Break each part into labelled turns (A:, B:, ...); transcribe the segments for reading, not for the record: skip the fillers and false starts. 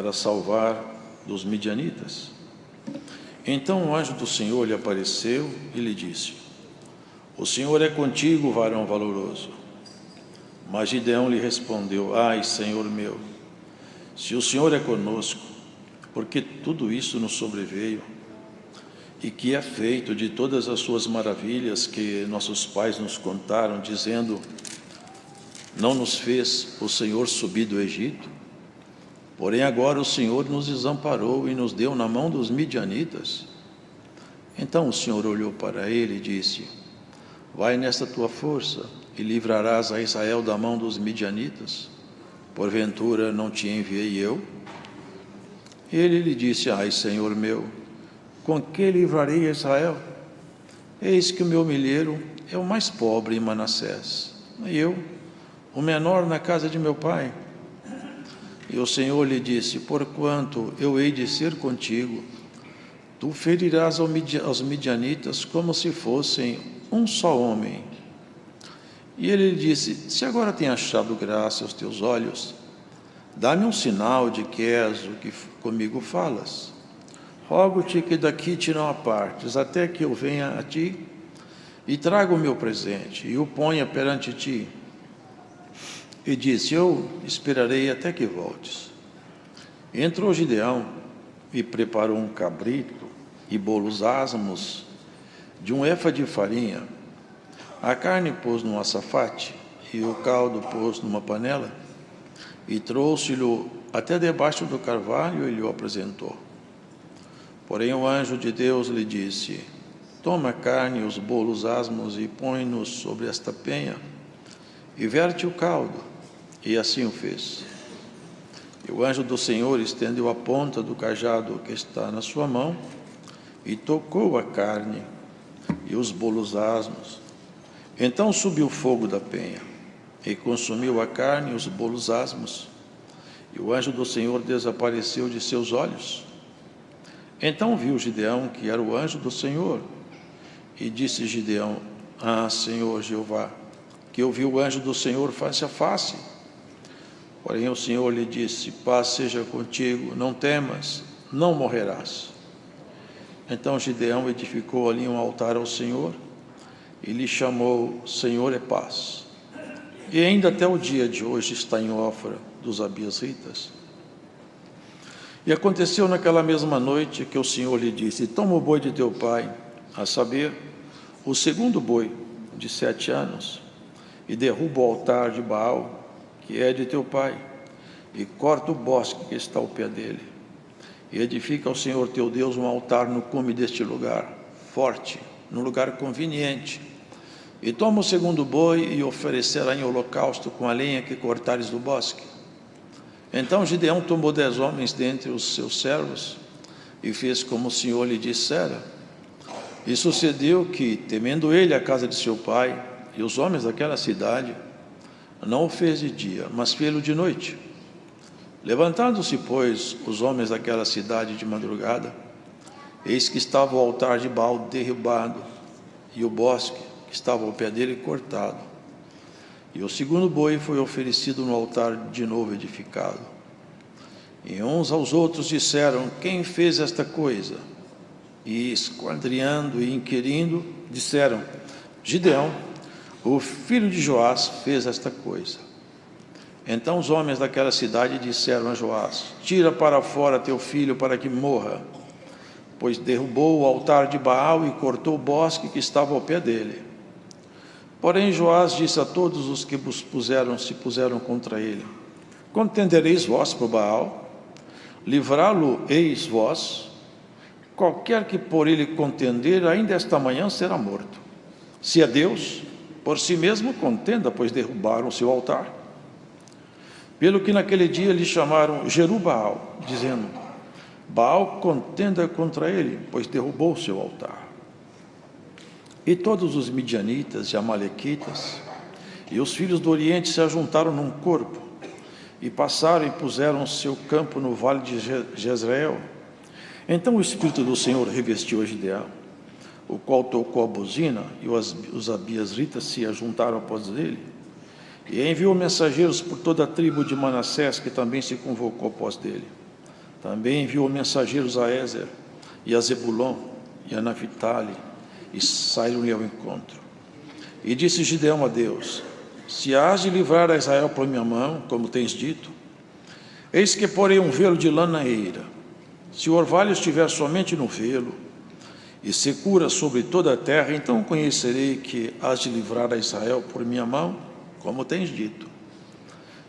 A: para salvar dos midianitas. Então o anjo do Senhor lhe apareceu e lhe disse: O Senhor é contigo, varão valoroso. Mas Gideão lhe respondeu: Ai, Senhor meu, se o Senhor é conosco, porque tudo isso nos sobreveio, e que é feito de todas as suas maravilhas que nossos pais nos contaram, dizendo: Não nos fez o Senhor subir do Egito? Porém agora o Senhor nos desamparou e nos deu na mão dos midianitas. Então o Senhor olhou para ele e disse: Vai nesta tua força e livrarás a Israel da mão dos midianitas. Porventura não te enviei eu? Ele lhe disse: Ai, Senhor meu, com que livrarei a Israel? Eis que o meu milheiro é o mais pobre em Manassés, e eu, o menor na casa de meu pai. E o Senhor lhe disse: Porquanto eu hei de ser contigo, tu ferirás aos midianitas como se fossem um só homem. E ele lhe disse: Se agora tenho achado graça aos teus olhos, dá-me um sinal de que és o que comigo falas. Rogo-te que daqui te não apartes, até que eu venha a ti e traga o meu presente e o ponha perante ti. E disse: Eu esperarei até que voltes. Entrou Gideão e preparou um cabrito e bolos asmos de um efa de farinha. A carne pôs num açafate e o caldo pôs numa panela, e trouxe-lhe até debaixo do carvalho e lhe o apresentou. Porém o anjo de Deus lhe disse: Toma a carne e os bolos asmos e põe-nos sobre esta penha, e verte o caldo. E assim o fez. E o anjo do Senhor estendeu a ponta do cajado que está na sua mão, e tocou a carne e os bolos asmos. Então subiu o fogo da penha, e consumiu a carne e os bolos asmos, e o anjo do Senhor desapareceu de seus olhos. Então viu Gideão que era o anjo do Senhor, e disse Gideão: Ah, Senhor Jeová, que eu vi o anjo do Senhor face a face. Porém o Senhor lhe disse: Paz seja contigo, não temas, não morrerás. Então Gideão edificou ali um altar ao Senhor, e lhe chamou: Senhor é paz. E ainda até o dia de hoje está em Ofra dos Abiasritas. E aconteceu naquela mesma noite que o Senhor lhe disse: Toma o boi de teu pai, a saber, o segundo boi de 7 anos, e derruba o altar de Baal, que é de teu pai, e corta o bosque que está ao pé dele, e edifica ao Senhor teu Deus um altar no cume deste lugar, forte, no lugar conveniente. E toma o segundo boi e oferecerá em holocausto com a lenha que cortares do bosque. Então Gideão tomou 10 homens dentre os seus servos, e fez como o Senhor lhe dissera. E sucedeu que, temendo ele a casa de seu pai e os homens daquela cidade, não o fez de dia, mas fê-lo de noite. Levantando-se, pois, os homens daquela cidade de madrugada, eis que estava o altar de Baal derribado, e o bosque que estava ao pé dele cortado. E o segundo boi foi oferecido no altar de novo edificado. E uns aos outros disseram: Quem fez esta coisa? E esquadrinhando e inquirindo, disseram: Gideão, o filho de Joás, fez esta coisa. Então os homens daquela cidade disseram a Joás: Tira para fora teu filho para que morra, pois derrubou o altar de Baal e cortou o bosque que estava ao pé dele. Porém Joás disse a todos os que se puseram contra ele: Contendereis vós por Baal? Livrá-lo-eis vós? Qualquer que por ele contender, ainda esta manhã será morto. Se é Deus, por si mesmo contenda, pois derrubaram o seu altar. Pelo que naquele dia lhe chamaram Jerubbaal, dizendo: Baal contenda contra ele, pois derrubou o seu altar. E todos os midianitas e amalequitas e os filhos do Oriente se ajuntaram num corpo, e passaram e puseram seu campo no vale de Jezreel. Então o Espírito do Senhor revestiu a Gideão, o qual tocou a buzina, e os abiasritas se ajuntaram após ele, e enviou mensageiros por toda a tribo de Manassés, que também se convocou após dele. Também enviou mensageiros a Ézer e a Zebulon e a Naphtali, e saíram-lhe ao encontro. E disse Gideão a Deus: se hás de livrar a Israel por minha mão, como tens dito, eis que porei um velo de lã na eira. Se o orvalho estiver somente no velo, e secura sobre toda a terra, então conhecerei que hás de livrar a Israel por minha mão, como tens dito.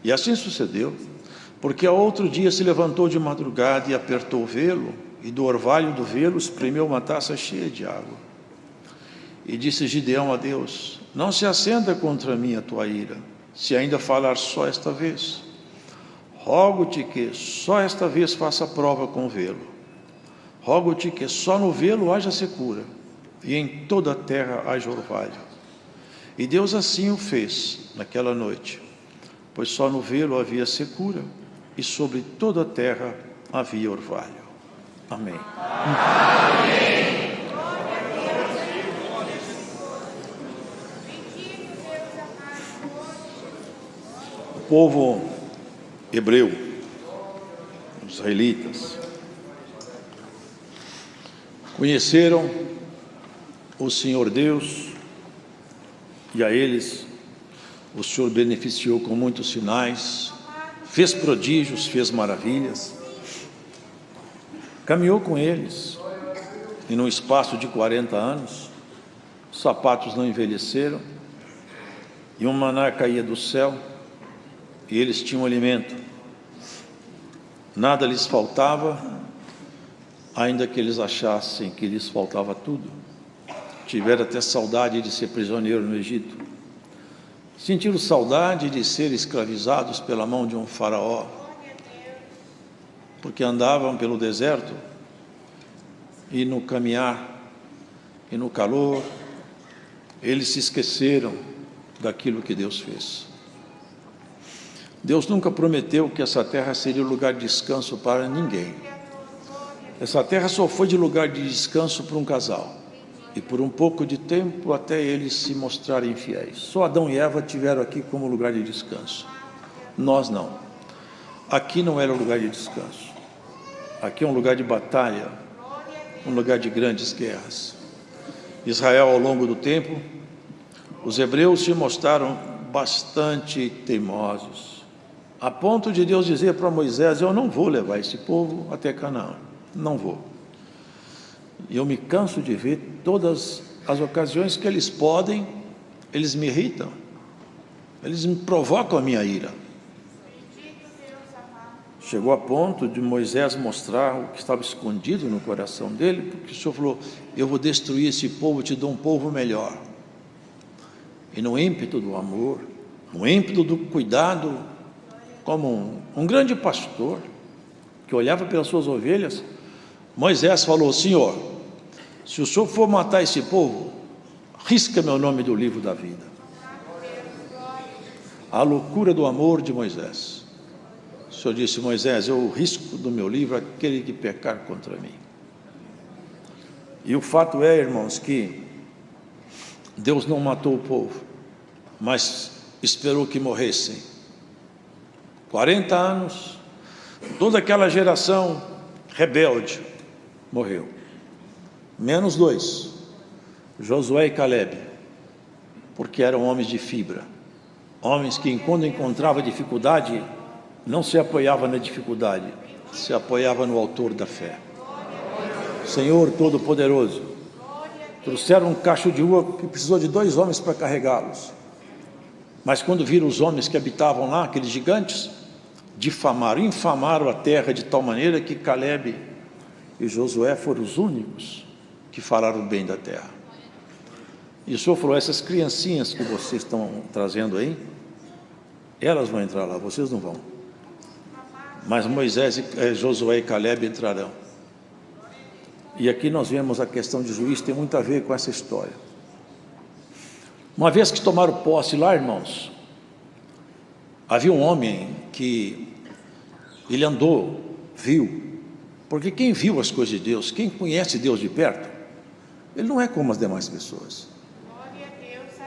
A: E assim sucedeu, porque ao outro dia se levantou de madrugada e apertou o velo, e do orvalho do velo espremeu uma taça cheia de água. E disse Gideão a Deus: não se acenda contra mim a tua ira, se ainda falar só esta vez. Rogo-te que só esta vez faça prova com o velo. Rogo-te que só no velo haja secura, e em toda a terra haja orvalho. E Deus assim o fez naquela noite, pois só no velo havia secura, e sobre toda a terra havia orvalho. Amém. Amém. O povo hebreu, os israelitas, conheceram o Senhor Deus, e a eles o Senhor beneficiou com muitos sinais, fez prodígios, fez maravilhas, caminhou com eles, e num espaço de 40 anos, os sapatos não envelheceram, e um maná caía do céu, e eles tinham alimento, nada lhes faltava, ainda que eles achassem que lhes faltava tudo. Tiveram até saudade de ser prisioneiro no Egito, sentiram saudade de ser escravizados pela mão de um faraó, porque andavam pelo deserto, e no caminhar, e no calor, eles se esqueceram daquilo que Deus fez. Deus nunca prometeu que essa terra seria um lugar de descanso para ninguém. Essa terra só foi de lugar de descanso para um casal, e por um pouco de tempo até eles se mostrarem fiéis. Só Adão e Eva tiveram aqui como lugar de descanso. Nós não. Aqui não era um lugar de descanso. Aqui é um lugar de batalha, um lugar de grandes guerras. Israel, ao longo do tempo, os hebreus se mostraram bastante teimosos, a ponto de Deus dizer para Moisés: eu não vou levar esse povo até Canaã. Não vou. E eu me canso de ver todas as ocasiões que eles podem, eles me irritam, eles me provocam a minha ira. Chegou a ponto de Moisés mostrar o que estava escondido no coração dele, porque o Senhor falou: eu vou destruir esse povo, te dou um povo melhor. E no ímpeto do amor, no ímpeto do cuidado, como um grande pastor que olhava pelas suas ovelhas, Moisés falou: Senhor, se o Senhor for matar esse povo, risca meu nome do livro da vida. A loucura do amor de Moisés. O Senhor disse: Moisés, eu risco do meu livro aquele que pecar contra mim. E o fato é, irmãos, que Deus não matou o povo, mas esperou que morressem. 40 anos, toda aquela geração rebelde morreu, menos 2, Josué e Caleb, porque eram homens de fibra, homens que quando encontrava dificuldade, não se apoiava na dificuldade, se apoiava no autor da fé. Senhor Todo-Poderoso, trouxeram um cacho de uva que precisou de 2 homens para carregá-los, mas quando viram os homens que habitavam lá, aqueles gigantes, difamaram, infamaram a terra de tal maneira que Caleb e Josué foram os únicos que falaram bem da terra. E o Senhor falou: essas criancinhas que vocês estão trazendo aí, elas vão entrar lá, vocês não vão. Mas Moisés, Josué e Caleb entrarão. E aqui nós vemos a questão de juízo, tem muito a ver com essa história. Uma vez que tomaram posse lá, irmãos, havia um homem que ele andou, viu, porque quem viu as coisas de Deus, quem conhece Deus de perto, ele não é como as demais pessoas.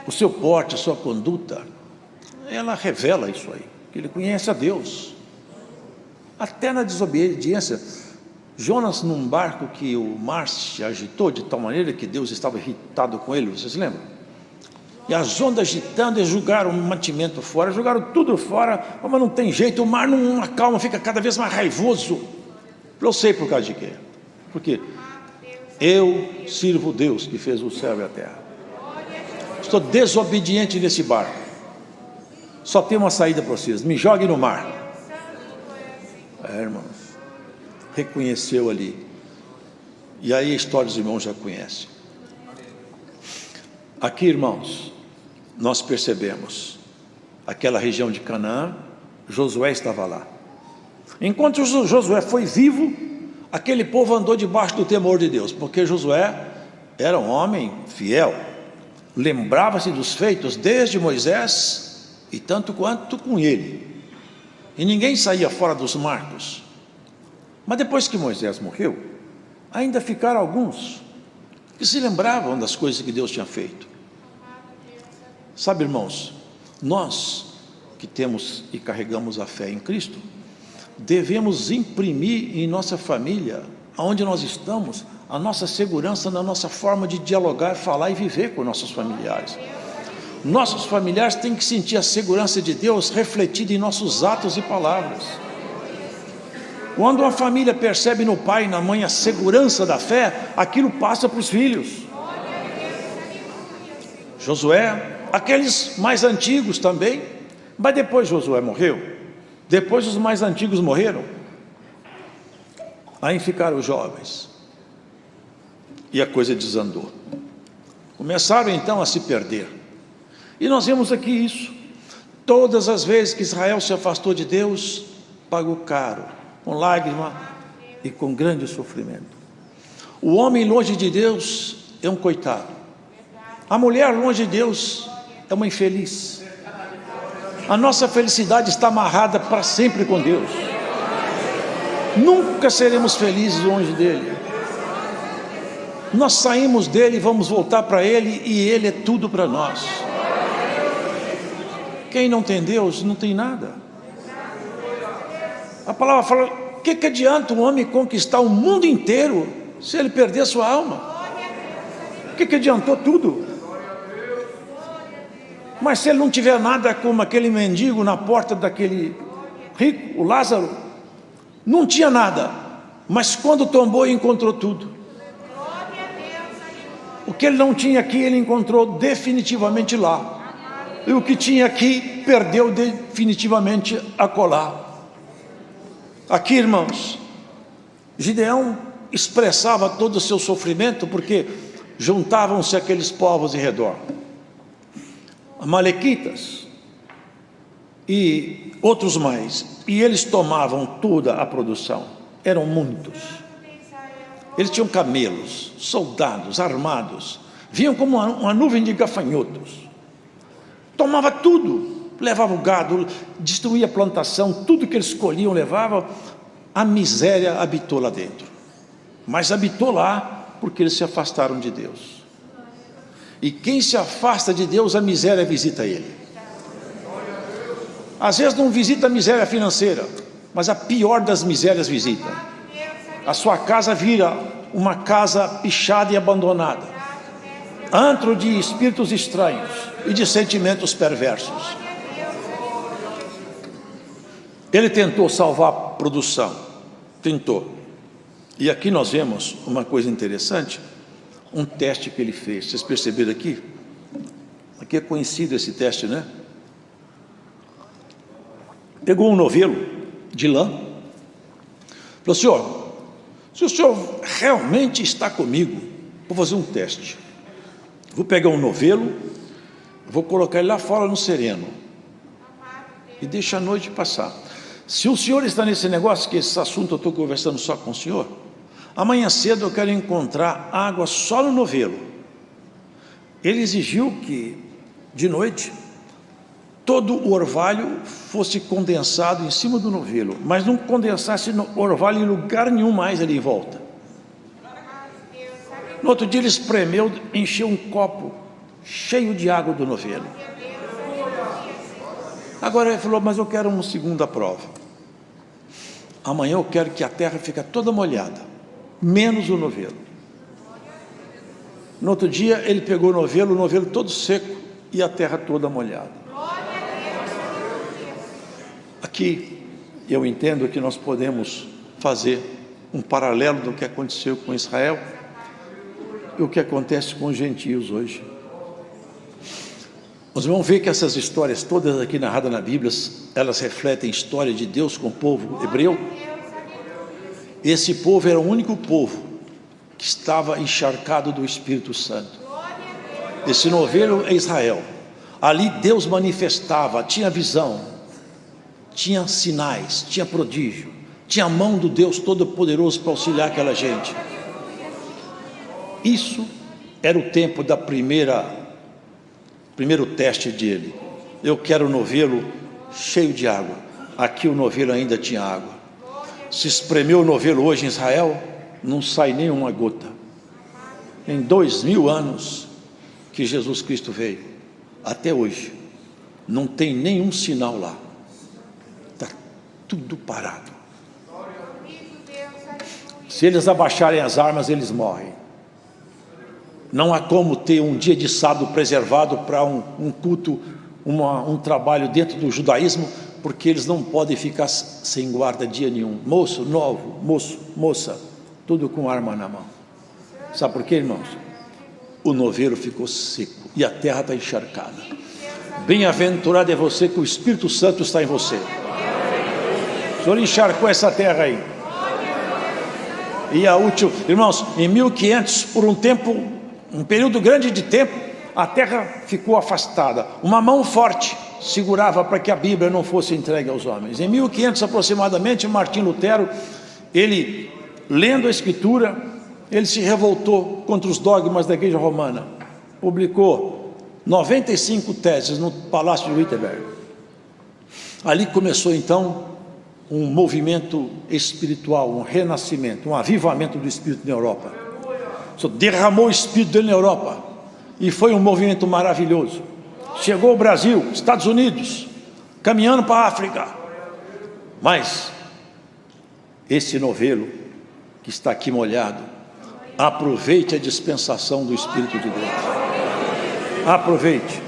A: O seu porte, a sua conduta, ela revela isso aí, que ele conhece a Deus. Até na desobediência, Jonas num barco que o mar se agitou de tal maneira que Deus estava irritado com ele, vocês lembram? E as ondas agitando, eles jogaram o mantimento fora, jogaram tudo fora, mas não tem jeito, o mar não acalma, fica cada vez mais raivoso. Eu sei por causa de quê? Porque eu sirvo Deus que fez o céu e a terra. Estou desobediente nesse barco. Só tem uma saída para vocês: me jogue no mar. Irmãos, reconheceu ali. E aí a história dos irmãos já conhecem. Aqui, irmãos, nós percebemos aquela região de Canaã. Josué estava lá. Enquanto Josué foi vivo, aquele povo andou debaixo do temor de Deus, porque Josué era um homem fiel, lembrava-se dos feitos desde Moisés e tanto quanto com ele, e ninguém saía fora dos marcos. Mas depois que Moisés morreu, ainda ficaram alguns que se lembravam das coisas que Deus tinha feito. Sabe, irmãos, nós que temos e carregamos a fé em Cristo, devemos imprimir em nossa família, aonde nós estamos, a nossa segurança na nossa forma de dialogar, falar e viver com nossos familiares. Nossos familiares têm que sentir a segurança de Deus refletida em nossos atos e palavras. Quando uma família percebe no pai e na mãe a segurança da fé, aquilo passa para os filhos. Josué, aqueles mais antigos também, mas depois Josué morreu, depois os mais antigos morreram, aí ficaram os jovens, e a coisa desandou. Começaram então a se perder. E nós vemos aqui isso. Todas as vezes que Israel se afastou de Deus, pagou caro, com lágrima e com grande sofrimento. O homem longe de Deus é um coitado. A mulher longe de Deus é uma infeliz. A nossa felicidade está amarrada para sempre com Deus. Nunca seremos felizes longe dele. Nós saímos dele e vamos voltar para ele, e ele é tudo para nós. Quem não tem Deus não tem nada. A palavra fala: o que adianta um homem conquistar o mundo inteiro se ele perder sua alma? O que adiantou tudo? Mas se ele não tiver nada, como aquele mendigo na porta daquele rico, o Lázaro, não tinha nada, mas quando tombou encontrou tudo. O que ele não tinha aqui, ele encontrou definitivamente lá. E o que tinha aqui, perdeu definitivamente acolá. Aqui, irmãos, Gideão expressava todo o seu sofrimento, porque juntavam-se aqueles povos em redor, amalequitas e outros mais, e eles tomavam toda a produção. Eram muitos. Eles tinham camelos, soldados armados, vinham como uma nuvem de gafanhotos. Tomava tudo, levava o gado, destruía a plantação, tudo que eles colhiam levava. A miséria habitou lá dentro, mas habitou lá porque eles se afastaram de Deus. E quem se afasta de Deus, a miséria visita ele. Às vezes não visita a miséria financeira, mas a pior das misérias visita. A sua casa vira uma casa pichada e abandonada, antro de espíritos estranhos e de sentimentos perversos. Ele tentou salvar a produção, tentou. E aqui nós vemos uma coisa interessante, um teste que ele fez. Vocês perceberam aqui? Aqui é conhecido esse teste, né? Pegou um novelo de lã, falou: senhor, se o senhor realmente está comigo, vou fazer um teste. Vou pegar um novelo, vou colocar ele lá fora no sereno e deixa a noite passar. Se o senhor está nesse negócio, que esse assunto eu estou conversando só com o senhor, amanhã cedo eu quero encontrar água só no novelo. Ele exigiu que de noite todo o orvalho fosse condensado em cima do novelo, mas não condensasse no orvalho em lugar nenhum mais ali em volta. No outro dia ele espremeu, encheu um copo cheio de água do novelo. Agora ele falou: mas eu quero uma segunda prova. amanhã eu quero que a terra fique toda molhada, menos o novelo. No outro dia ele pegou o novelo todo seco e a terra toda molhada. Aqui eu entendo que nós podemos fazer um paralelo do que aconteceu com Israel e o que acontece com os gentios hoje. Nós vamos ver que essas histórias todas aqui narradas na Bíblia, elas refletem a história de Deus com o povo hebreu. Esse povo era o único povo que estava encharcado do Espírito Santo. Esse novelo é Israel. Ali Deus manifestava, tinha visão, tinha sinais, tinha prodígio, tinha a mão do Deus Todo-Poderoso para auxiliar aquela gente. Isso era o tempo da primeiro teste dele. Eu quero o novelo cheio de água. Aqui o novelo ainda tinha água. Se espremeu o novelo hoje em Israel, não sai nem uma gota. Em 2000 anos que Jesus Cristo veio, até hoje, não tem nenhum sinal lá. Está tudo parado. Se eles abaixarem as armas, eles morrem. Não há como ter um dia de sábado preservado para um culto, um trabalho dentro do judaísmo, porque eles não podem ficar sem guarda dia nenhum. Moço novo, moça, tudo com arma na mão. Sabe por quê, irmãos? O novelo ficou seco e a terra está encharcada. Bem-aventurado é você que o Espírito Santo está em você. O Senhor encharcou essa terra aí. E a última, irmãos, em 1500, por um período grande de tempo, a terra ficou afastada. Uma mão forte segurava para que a Bíblia não fosse entregue aos homens. Em 1500 aproximadamente, Martinho Lutero, ele lendo a Escritura, ele se revoltou contra os dogmas da Igreja Romana. Publicou 95 teses no Palácio de Wittenberg. Ali começou então um movimento espiritual, um renascimento, um avivamento do Espírito na Europa. Só derramou o Espírito dele na Europa e foi um movimento maravilhoso. Chegou ao Brasil, Estados Unidos, caminhando para a África. Mas esse novelo que está aqui molhado, aproveite a dispensação do Espírito de Deus. Aproveite.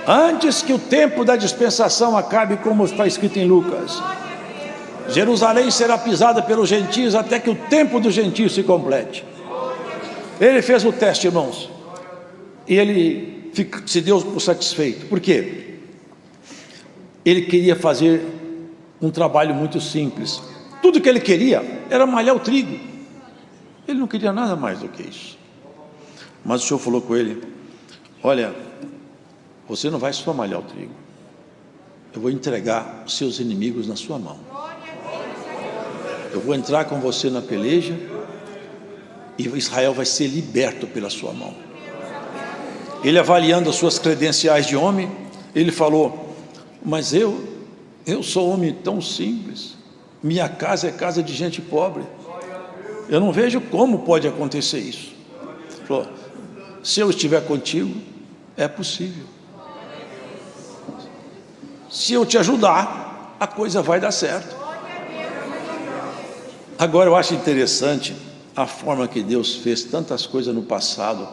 A: Antes que o tempo da dispensação acabe, como está escrito em Lucas, Jerusalém será pisada pelos gentios até que o tempo dos gentios se complete. Ele fez o teste, irmãos, e ele se deu por satisfeito. Por quê? Ele queria fazer um trabalho muito simples. Tudo que ele queria era malhar o trigo. Ele não queria nada mais do que isso. Mas o Senhor falou com ele: olha, você não vai só malhar o trigo, eu vou entregar os seus inimigos na sua mão. Eu vou entrar com você na peleja e Israel vai ser liberto pela sua mão. Ele, avaliando as suas credenciais de homem, ele falou: mas eu sou homem tão simples, minha casa é casa de gente pobre, eu não vejo como pode acontecer isso. Ele falou: se eu estiver contigo, é possível. Se eu te ajudar, a coisa vai dar certo. Agora eu acho interessante a forma que Deus fez tantas coisas no passado,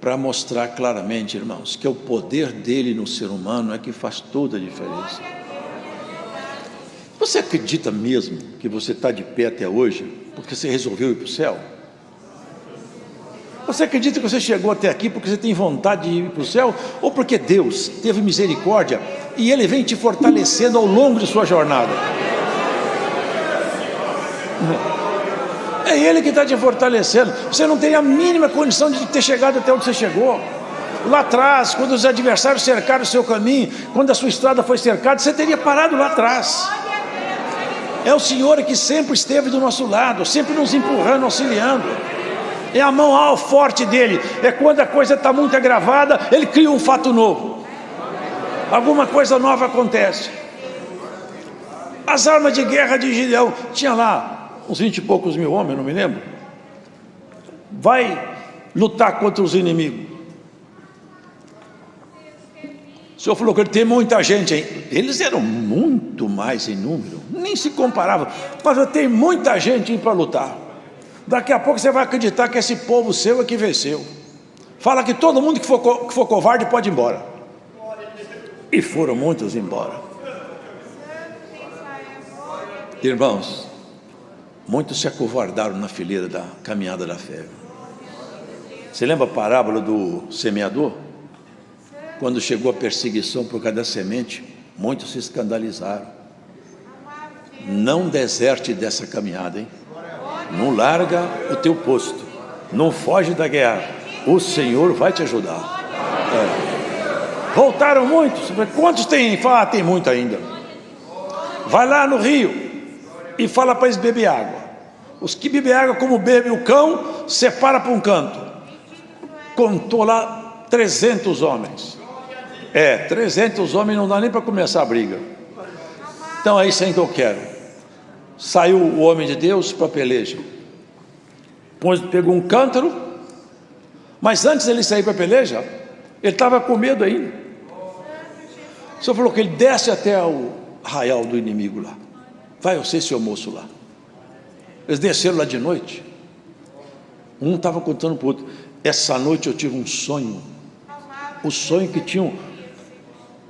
A: para mostrar claramente, irmãos, que é o poder dele no ser humano é que faz toda a diferença. Você acredita mesmo que você está de pé até hoje porque você resolveu ir para o céu? Você acredita que você chegou até aqui porque você tem vontade de ir para o céu, ou porque Deus teve misericórdia e Ele vem te fortalecendo ao longo de sua jornada? É Ele que está te fortalecendo. Você não tem a mínima condição de ter chegado até onde você chegou. Lá atrás, quando os adversários cercaram o seu caminho, quando a sua estrada foi cercada, você teria parado lá atrás. É o Senhor que sempre esteve do nosso lado, sempre nos empurrando, auxiliando. É a mão forte dele. É quando a coisa está muito agravada, ele cria um fato novo. Alguma coisa nova acontece. As armas de guerra de Gideão, tinha lá uns 20 e poucos mil homens, não me lembro. Vai lutar contra os inimigos. O Senhor falou que tem muita gente aí. Eles eram muito mais em número, nem se comparava. Mas tem muita gente para lutar. Daqui a pouco você vai acreditar que esse povo seu é que venceu. Fala que todo mundo que for covarde pode ir embora. E foram muitos embora. Irmãos, muitos se acovardaram na fileira da caminhada da fé. Você lembra a parábola do semeador? Quando chegou a perseguição por causa da semente, muitos se escandalizaram. Não deserte dessa caminhada, hein? Não larga o teu posto, não foge da guerra. O Senhor vai te ajudar. Voltaram muitos. Quantos tem? Fala, tem muito ainda. Vai lá no rio e fala para eles beber água. Os que bebem água como bebe o cão, separa para um canto. Contou lá 300 homens. 300 homens não dá nem para começar a briga. Então é isso aí que eu quero. Saiu o homem de Deus para a peleja. Pegou um cântaro. Mas antes ele sair para a peleja, ele estava com medo ainda. O Senhor falou que ele desce até o arraial do inimigo lá. Vai você, seu moço, lá. Eles desceram lá de noite. Um estava contando para o outro: essa noite eu tive um sonho. O sonho que tinha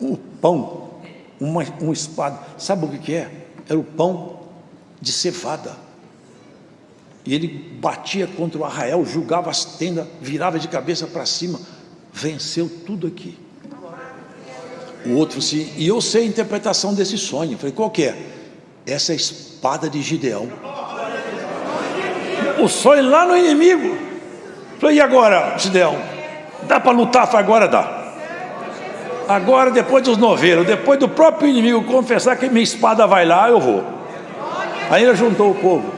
A: um pão, uma espada. Sabe o que é? Era o pão de cevada. E ele batia contra o arraial, julgava as tendas, virava de cabeça para cima. Venceu tudo aqui. O outro falou assim: e eu sei a interpretação desse sonho. Eu falei: qual que é? Essa é a espada de Gideão. O sonho lá no inimigo. Eu falei: e agora, Gideão? Dá para lutar? Falei: agora dá. Agora, depois dos noveiros, depois do próprio inimigo confessar que minha espada vai lá, eu vou. Aí ele juntou o povo,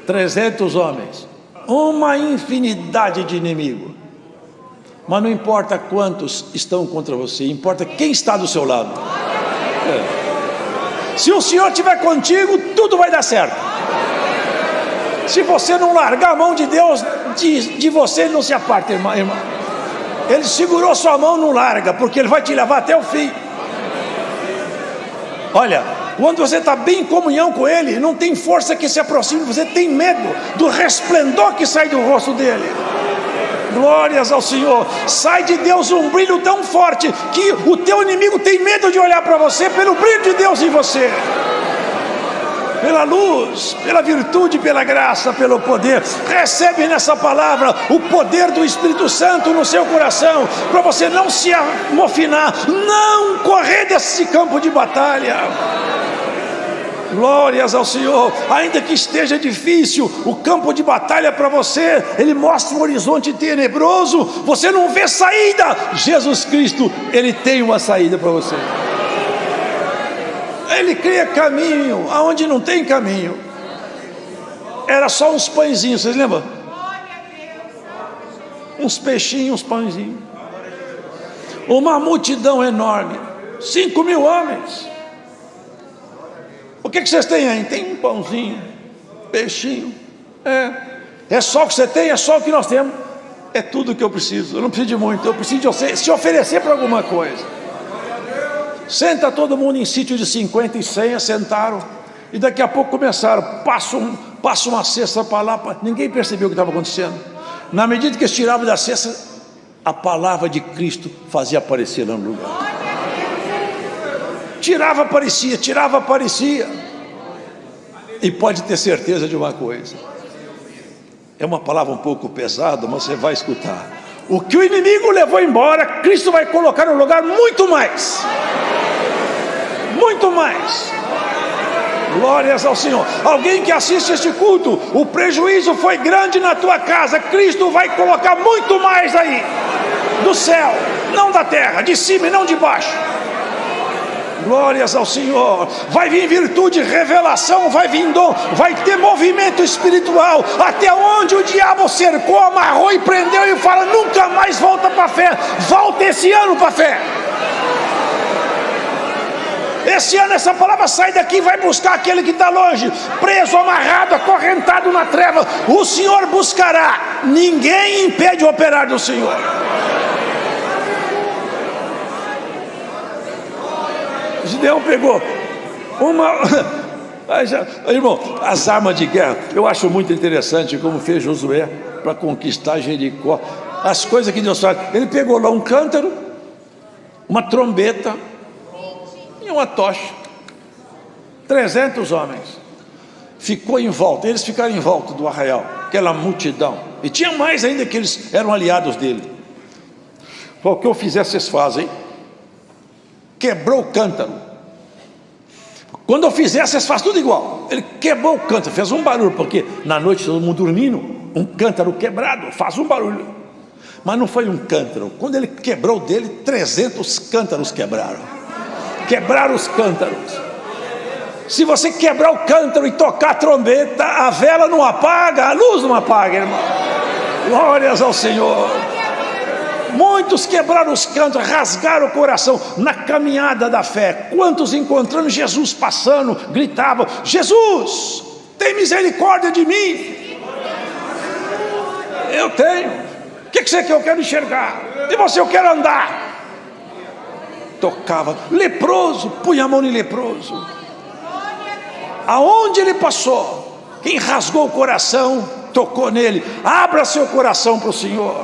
A: 300 homens, uma infinidade de inimigos. Mas não importa quantos estão contra você, importa quem está do seu lado. Se o Senhor estiver contigo, tudo vai dar certo. Se você não largar a mão de Deus, de você ele não se aparta, irmão. Ele segurou sua mão, não larga, porque ele vai te levar até o fim. Olha, quando você está bem em comunhão com ele, não tem força que se aproxime, você tem medo do resplendor que sai do rosto dele. Glórias ao Senhor. Sai de Deus um brilho tão forte que o teu inimigo tem medo de olhar para você pelo brilho de Deus em você. Pela luz, pela virtude, pela graça, pelo poder. Recebe nessa palavra o poder do Espírito Santo no seu coração, para você não se amofinar, não correr desse campo de batalha. Glórias ao Senhor. Ainda que esteja difícil o campo de batalha para você, ele mostra um horizonte tenebroso, você não vê saída. Jesus Cristo, ele tem uma saída para você. Ele cria caminho aonde não tem caminho. Era só uns pãezinhos, vocês lembram? Uns peixinhos, uns pãezinhos. Uma multidão enorme, 5.000 homens. O que vocês têm aí? Tem um pãozinho, peixinho. É só o que você tem, é só o que nós temos. É tudo que eu preciso. Eu não preciso de muito, eu preciso de se oferecer para alguma coisa. Senta todo mundo em sítio de 50 e 100, assentaram. E daqui a pouco começaram. Passa uma cesta para lá. Ninguém percebeu o que estava acontecendo. Na medida que eles tiravam da cesta, a palavra de Cristo fazia aparecer lá no lugar. Tirava, aparecia, tirava, aparecia. E pode ter certeza de uma coisa. É uma palavra um pouco pesada, mas você vai escutar. O que o inimigo levou embora, Cristo vai colocar no lugar muito mais. Muito mais. Glórias ao Senhor. Alguém que assiste este culto, o prejuízo foi grande na tua casa, Cristo vai colocar muito mais aí. Do céu, não da terra, de cima e não de baixo. Glórias ao Senhor. Vai vir virtude, revelação, vai vir dom, vai ter movimento espiritual. Até onde o diabo cercou, amarrou e prendeu e fala: nunca mais volta para a fé. Volta esse ano para a fé. Esse ano essa palavra sai daqui e vai buscar aquele que está longe, preso, amarrado, acorrentado na treva. O Senhor buscará. Ninguém impede o operar do Senhor. Gideão pegou uma... Irmão, as armas de guerra, eu acho muito interessante como fez Josué para conquistar Jericó. As coisas que Deus faz. Ele pegou lá um cântaro, uma trombeta e uma tocha. 300 homens. Ficou em volta, eles ficaram em volta do arraial, aquela multidão. E tinha mais ainda que eles eram aliados dele. O que eu fizer, vocês fazem. Quebrou o cântaro. Quando eu fizer, vocês fazem tudo igual. Ele quebrou o cântaro, fez um barulho, porque na noite todo mundo dormindo, um cântaro quebrado faz um barulho. Mas não foi um cântaro. Quando ele quebrou dele, 300 cântaros quebraram. Quebraram os cântaros. Se você quebrar o cântaro e tocar a trombeta, a vela não apaga, a luz não apaga, irmão. Glórias ao Senhor. Muitos quebraram os cântaros, rasgaram o coração na caminhada da fé. Quantos encontrando Jesus passando, gritavam: Jesus, tem misericórdia de mim. Eu tenho. O que você quer? Eu quero enxergar. E você, eu quero andar. Tocava. Leproso, punha a mão em leproso. Aonde ele passou, quem rasgou o coração, tocou nele. Abra seu coração para o Senhor.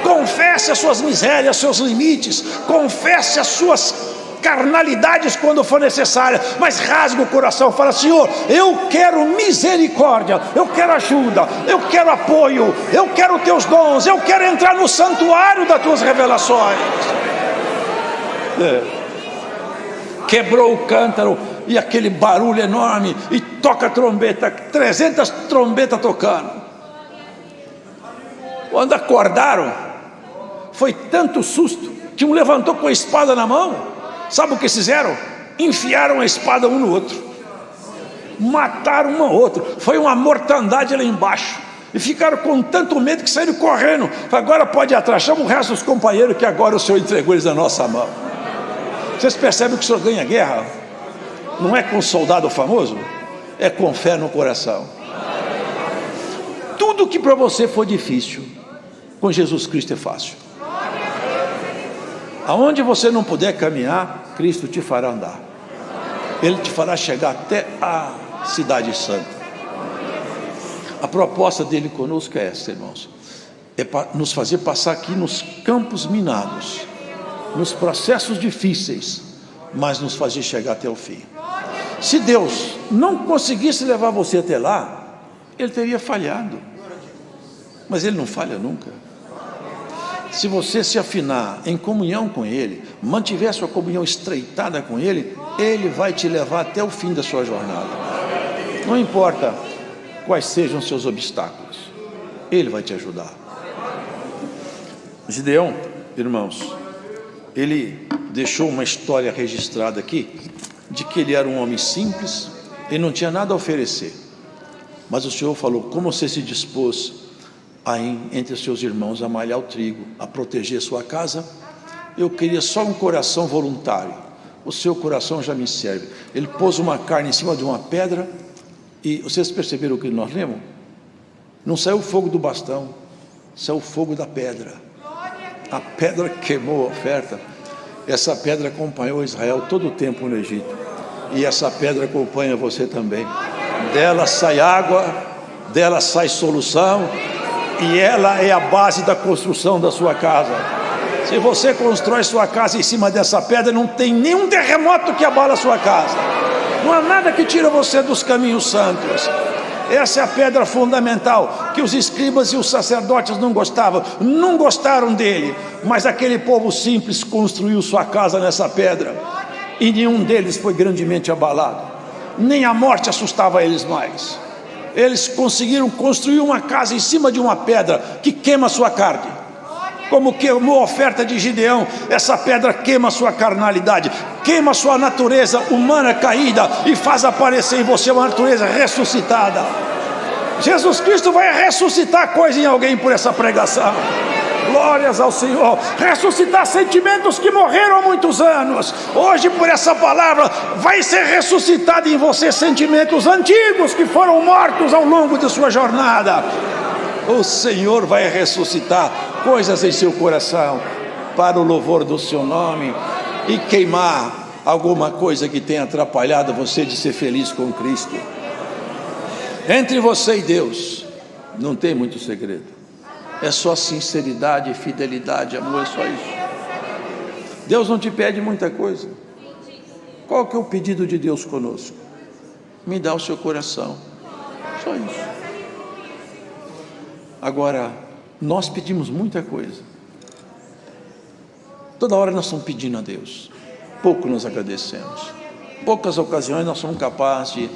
A: Confesse as suas misérias, seus limites. Confesse as suas carnalidades quando for necessária. Mas rasgue o coração. Fala: Senhor, eu quero misericórdia. Eu quero ajuda. Eu quero apoio. Eu quero teus dons. Eu quero entrar no santuário das tuas revelações. Quebrou o cântaro. E aquele barulho enorme, e toca a trombeta, 300 trombetas tocando. Quando acordaram, foi tanto susto, que um levantou com a espada na mão. Sabe o que fizeram? Enfiaram a espada um no outro, mataram um ao outro. Foi uma mortandade lá embaixo, e ficaram com tanto medo que saíram correndo. Agora pode ir atrás, chama o resto dos companheiros, que agora o Senhor entregou eles na nossa mão. Vocês percebem que o Senhor ganha guerra? Não é com soldado famoso, é com fé no coração. Tudo que para você for difícil, com Jesus Cristo é fácil. Aonde você não puder caminhar, Cristo te fará andar. Ele te fará chegar até a cidade santa. A proposta dele conosco é essa, irmãos: é para nos fazer passar aqui nos campos minados, nos processos difíceis, mas nos fazer chegar até o fim. Se Deus não conseguisse levar você até lá, Ele teria falhado. Mas Ele não falha nunca. Se você se afinar em comunhão com Ele, mantiver sua comunhão estreitada com Ele, Ele vai te levar até o fim da sua jornada. Não importa quais sejam os seus obstáculos, Ele vai te ajudar. Gideão, irmãos, ele deixou uma história registrada aqui, de que ele era um homem simples, ele não tinha nada a oferecer, mas o Senhor falou: como você se dispôs a ir entre os seus irmãos a malhar o trigo, a proteger sua casa, eu queria só um coração voluntário, o seu coração já me serve. Ele pôs uma carne em cima de uma pedra, e vocês perceberam o que nós lemos? Não saiu o fogo do bastão, saiu o fogo da pedra. A pedra queimou a oferta. Essa pedra acompanhou Israel todo o tempo no Egito, e essa pedra acompanha você também. Dela sai água, dela sai solução, e ela é a base da construção da sua casa. Se você constrói sua casa em cima dessa pedra, não tem nenhum terremoto que abala a sua casa. Não há nada que tira você dos caminhos santos. Essa é a pedra fundamental, que os escribas e os sacerdotes não gostaram dele, mas aquele povo simples construiu sua casa nessa pedra, e nenhum deles foi grandemente abalado, nem a morte assustava eles mais. Eles conseguiram construir uma casa em cima de uma pedra que queima a sua carne. Como queimou a oferta de Gideão, essa pedra queima a sua carnalidade, queima a sua natureza humana caída e faz aparecer em você uma natureza ressuscitada. Jesus Cristo vai ressuscitar coisa em alguém por essa pregação. Glórias ao Senhor. Ressuscitar sentimentos que morreram há muitos anos. Hoje, por essa palavra, vai ser ressuscitado em você sentimentos antigos que foram mortos ao longo de sua jornada. O Senhor vai ressuscitar coisas em seu coração para o louvor do seu nome e queimar alguma coisa que tenha atrapalhado você de ser feliz com Cristo? Entre você e Deus não tem muito segredo, é só sinceridade, fidelidade, amor, é só isso. Deus não te pede muita coisa. Qual que é o pedido de Deus conosco? Me dá o seu coração, só isso. Agora, nós pedimos muita coisa, toda hora nós estamos pedindo a Deus, pouco nos agradecemos. Poucas ocasiões nós somos capazes de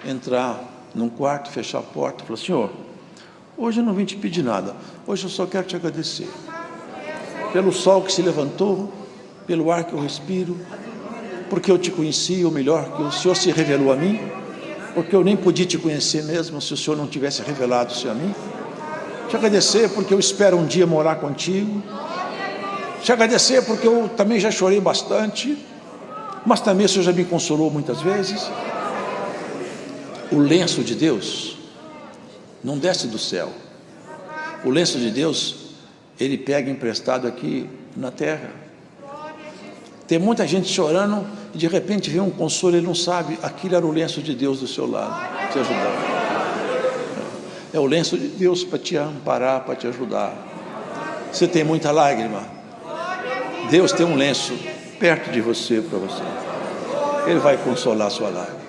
A: entrar num quarto, fechar a porta e falar: Senhor, hoje eu não vim te pedir nada, hoje eu só quero te agradecer pelo sol que se levantou, pelo ar que eu respiro, porque eu te conheci, ou melhor, que o Senhor se revelou a mim, porque eu nem podia te conhecer mesmo se o Senhor não tivesse revelado-se a mim. Te agradecer porque eu espero um dia morar contigo. Te agradecer porque eu também já chorei bastante, mas também o Senhor já me consolou muitas vezes. O lenço de Deus não desce do céu. O lenço de Deus, ele pega emprestado aqui na terra. Tem muita gente chorando e de repente vê um consolo, ele não sabe, aquilo era o lenço de Deus do seu lado, te ajudar. É o lenço de Deus para te amparar, para te ajudar. Você tem muita lágrima, Deus tem um lenço perto de você para você. Ele vai consolar a sua lágrima.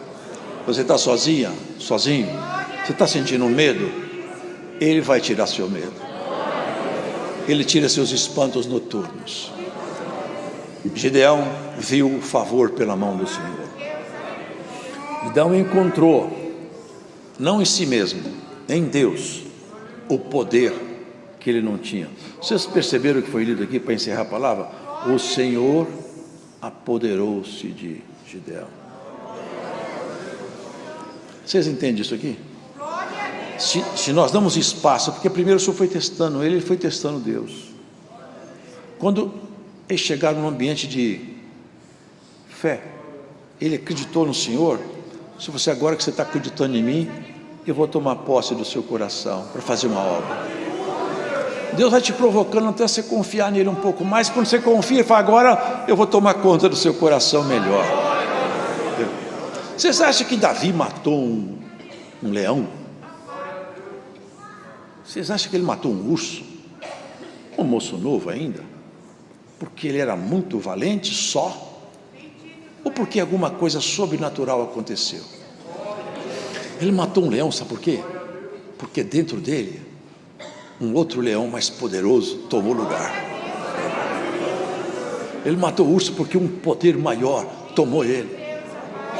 A: Você está sozinha, sozinho, você está sentindo medo, Ele vai tirar seu medo. Ele tira seus espantos noturnos. Gideão viu o favor pela mão do Senhor. Gideão encontrou, não em si mesmo, em Deus, o poder que ele não tinha. Vocês perceberam o que foi lido aqui para encerrar a palavra? O Senhor apoderou-se de Gideão. Vocês entendem isso aqui? Se nós damos espaço, porque primeiro o Senhor foi testando ele foi testando Deus. Quando eles chegaram num ambiente de fé, ele acreditou no Senhor. Se você, agora que você está acreditando em mim, eu vou tomar posse do seu coração para fazer uma obra. Deus vai te provocando até você confiar nele um pouco mais. Quando você confia, ele fala: agora eu vou tomar conta do seu coração melhor. Vocês acham que Davi matou um leão? Vocês acham que ele matou um urso? Um moço novo ainda? Porque ele era muito valente só? Ou porque alguma coisa sobrenatural aconteceu? Ele matou um leão, sabe por quê? Porque dentro dele um outro leão mais poderoso tomou lugar. Ele matou o urso porque um poder maior tomou ele.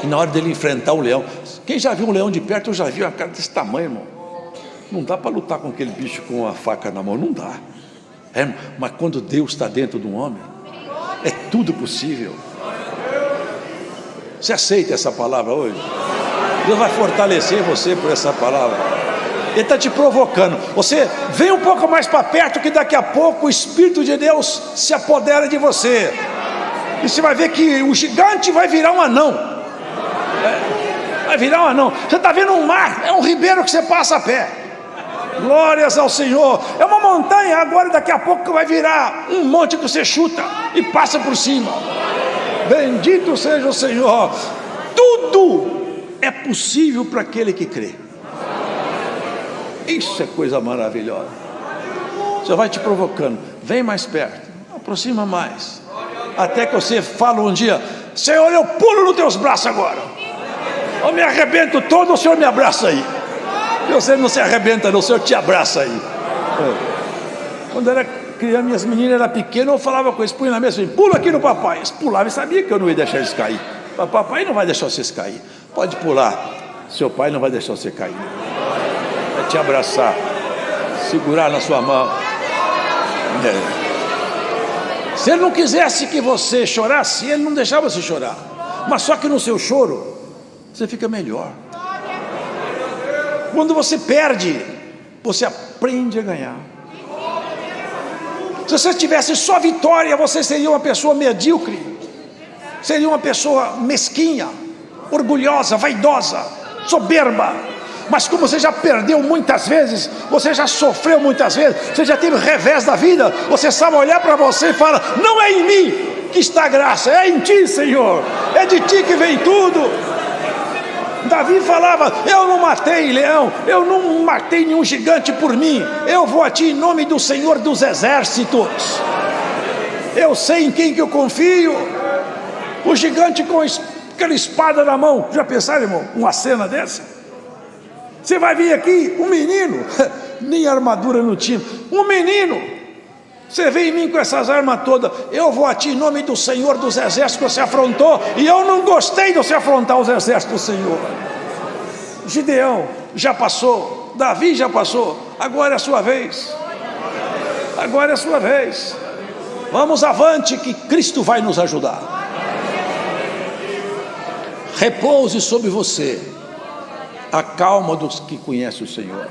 A: E na hora dele enfrentar o leão, quem já viu um leão de perto, eu já vi uma cara desse tamanho, irmão. Não dá para lutar com aquele bicho com a faca na mão, não dá. Mas quando Deus está dentro de um homem, é tudo possível. Você aceita essa palavra hoje? Deus vai fortalecer você por essa palavra. Ele está te provocando. Você vem um pouco mais para perto, que daqui a pouco o Espírito de Deus se apodera de você. E você vai ver que o gigante vai virar um anão. Vai virar um anão. Você está vendo um mar, é um ribeiro que você passa a pé. Glórias ao Senhor. É uma montanha, agora daqui a pouco vai virar um monte que você chuta e passa por cima. Bendito seja o Senhor. Tudo é possível para aquele que crê. Isso é coisa maravilhosa. Você vai te provocando. Vem mais perto, aproxima mais, até que você fala um dia: Senhor, eu pulo nos teus braços agora. Eu me arrebento todo, o Senhor me abraça aí. E você não se arrebenta não, o Senhor te abraça aí. Quando era criança, minhas meninas eram pequenas, eu falava com eles: põe na mesa, pula aqui no papai. Eles pulavam e sabia que eu não ia deixar eles cair. Papai não vai deixar vocês cair. Pode pular, seu pai não vai deixar você cair. Vai te abraçar, segurar na sua mão. Se ele não quisesse que você chorasse, ele não deixava você chorar. Mas só que no seu choro, você fica melhor. Quando você perde, você aprende a ganhar. Se você tivesse só vitória, você seria uma pessoa medíocre, seria uma pessoa mesquinha, orgulhosa, vaidosa, soberba. Mas como você já perdeu muitas vezes, você já sofreu muitas vezes, você já teve revés da vida, você sabe olhar para você e falar: não é em mim, que está a graça, é em ti, Senhor, é de ti que vem tudo. Davi falava: eu não matei leão, eu não matei nenhum gigante por mim, eu vou a ti em nome do Senhor dos exércitos. Eu sei em quem que eu confio. O gigante com aquela espada na mão, já pensaram, irmão, uma cena dessa? Você vai vir aqui, um menino, nem armadura não tinha, um menino, você vem em mim com essas armas todas, eu vou a ti em nome do Senhor dos exércitos que você afrontou, e eu não gostei de você afrontar os exércitos do Senhor. Gideão já passou, Davi já passou, agora é a sua vez, agora é a sua vez. Vamos avante, que Cristo vai nos ajudar. Repouse sobre você a calma dos que conhecem o Senhor,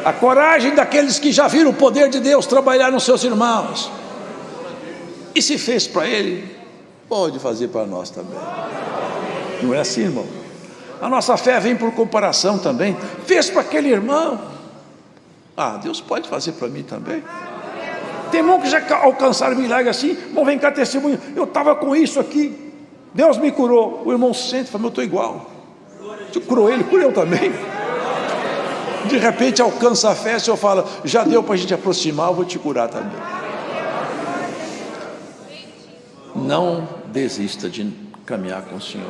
A: a coragem daqueles que já viram o poder de Deus trabalhar nos seus irmãos. E se fez para ele, pode fazer para nós também. Não é assim, irmão? A nossa fé vem por comparação também. Fez para aquele irmão, Deus pode fazer para mim também. Tem irmão que já alcançaram milagre assim. Irmão, vem cá, testemunho, eu estava com isso aqui, Deus me curou. O irmão sente e fala: eu estou igual. Tu curou ele, curou eu também. De repente alcança a fé, o Senhor fala: já deu para a gente aproximar, eu vou te curar também. Não desista de caminhar com o Senhor.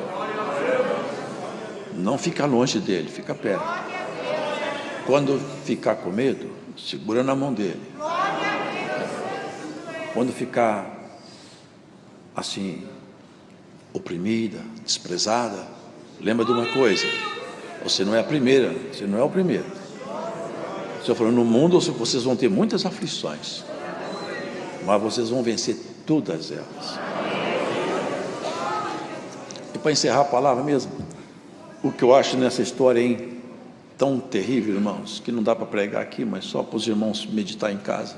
A: Não fica longe dele, fica perto. Quando ficar com medo, segura na mão dele. Quando ficar assim, oprimida, desprezada, lembra de uma coisa: você não é a primeira, você não é o primeiro. O Senhor falou: no mundo vocês vão ter muitas aflições, mas vocês vão vencer todas elas. E para encerrar a palavra mesmo, o que eu acho nessa história, hein, tão terrível, irmãos, que não dá para pregar aqui, mas só para os irmãos meditar em casa,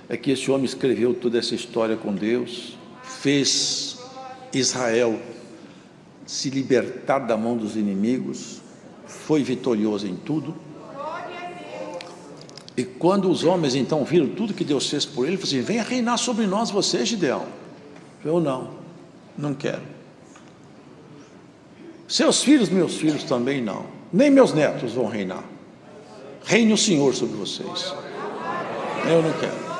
A: é que esse homem escreveu toda essa história com Deus, fez Israel se libertar da mão dos inimigos, foi vitorioso em tudo. E quando os homens então viram tudo que Deus fez por ele, ele falou assim: venha reinar sobre nós você, Gideão. Eu não quero. Seus filhos, meus filhos também não, nem meus netos vão reinar. Reine o Senhor sobre vocês. Eu não quero.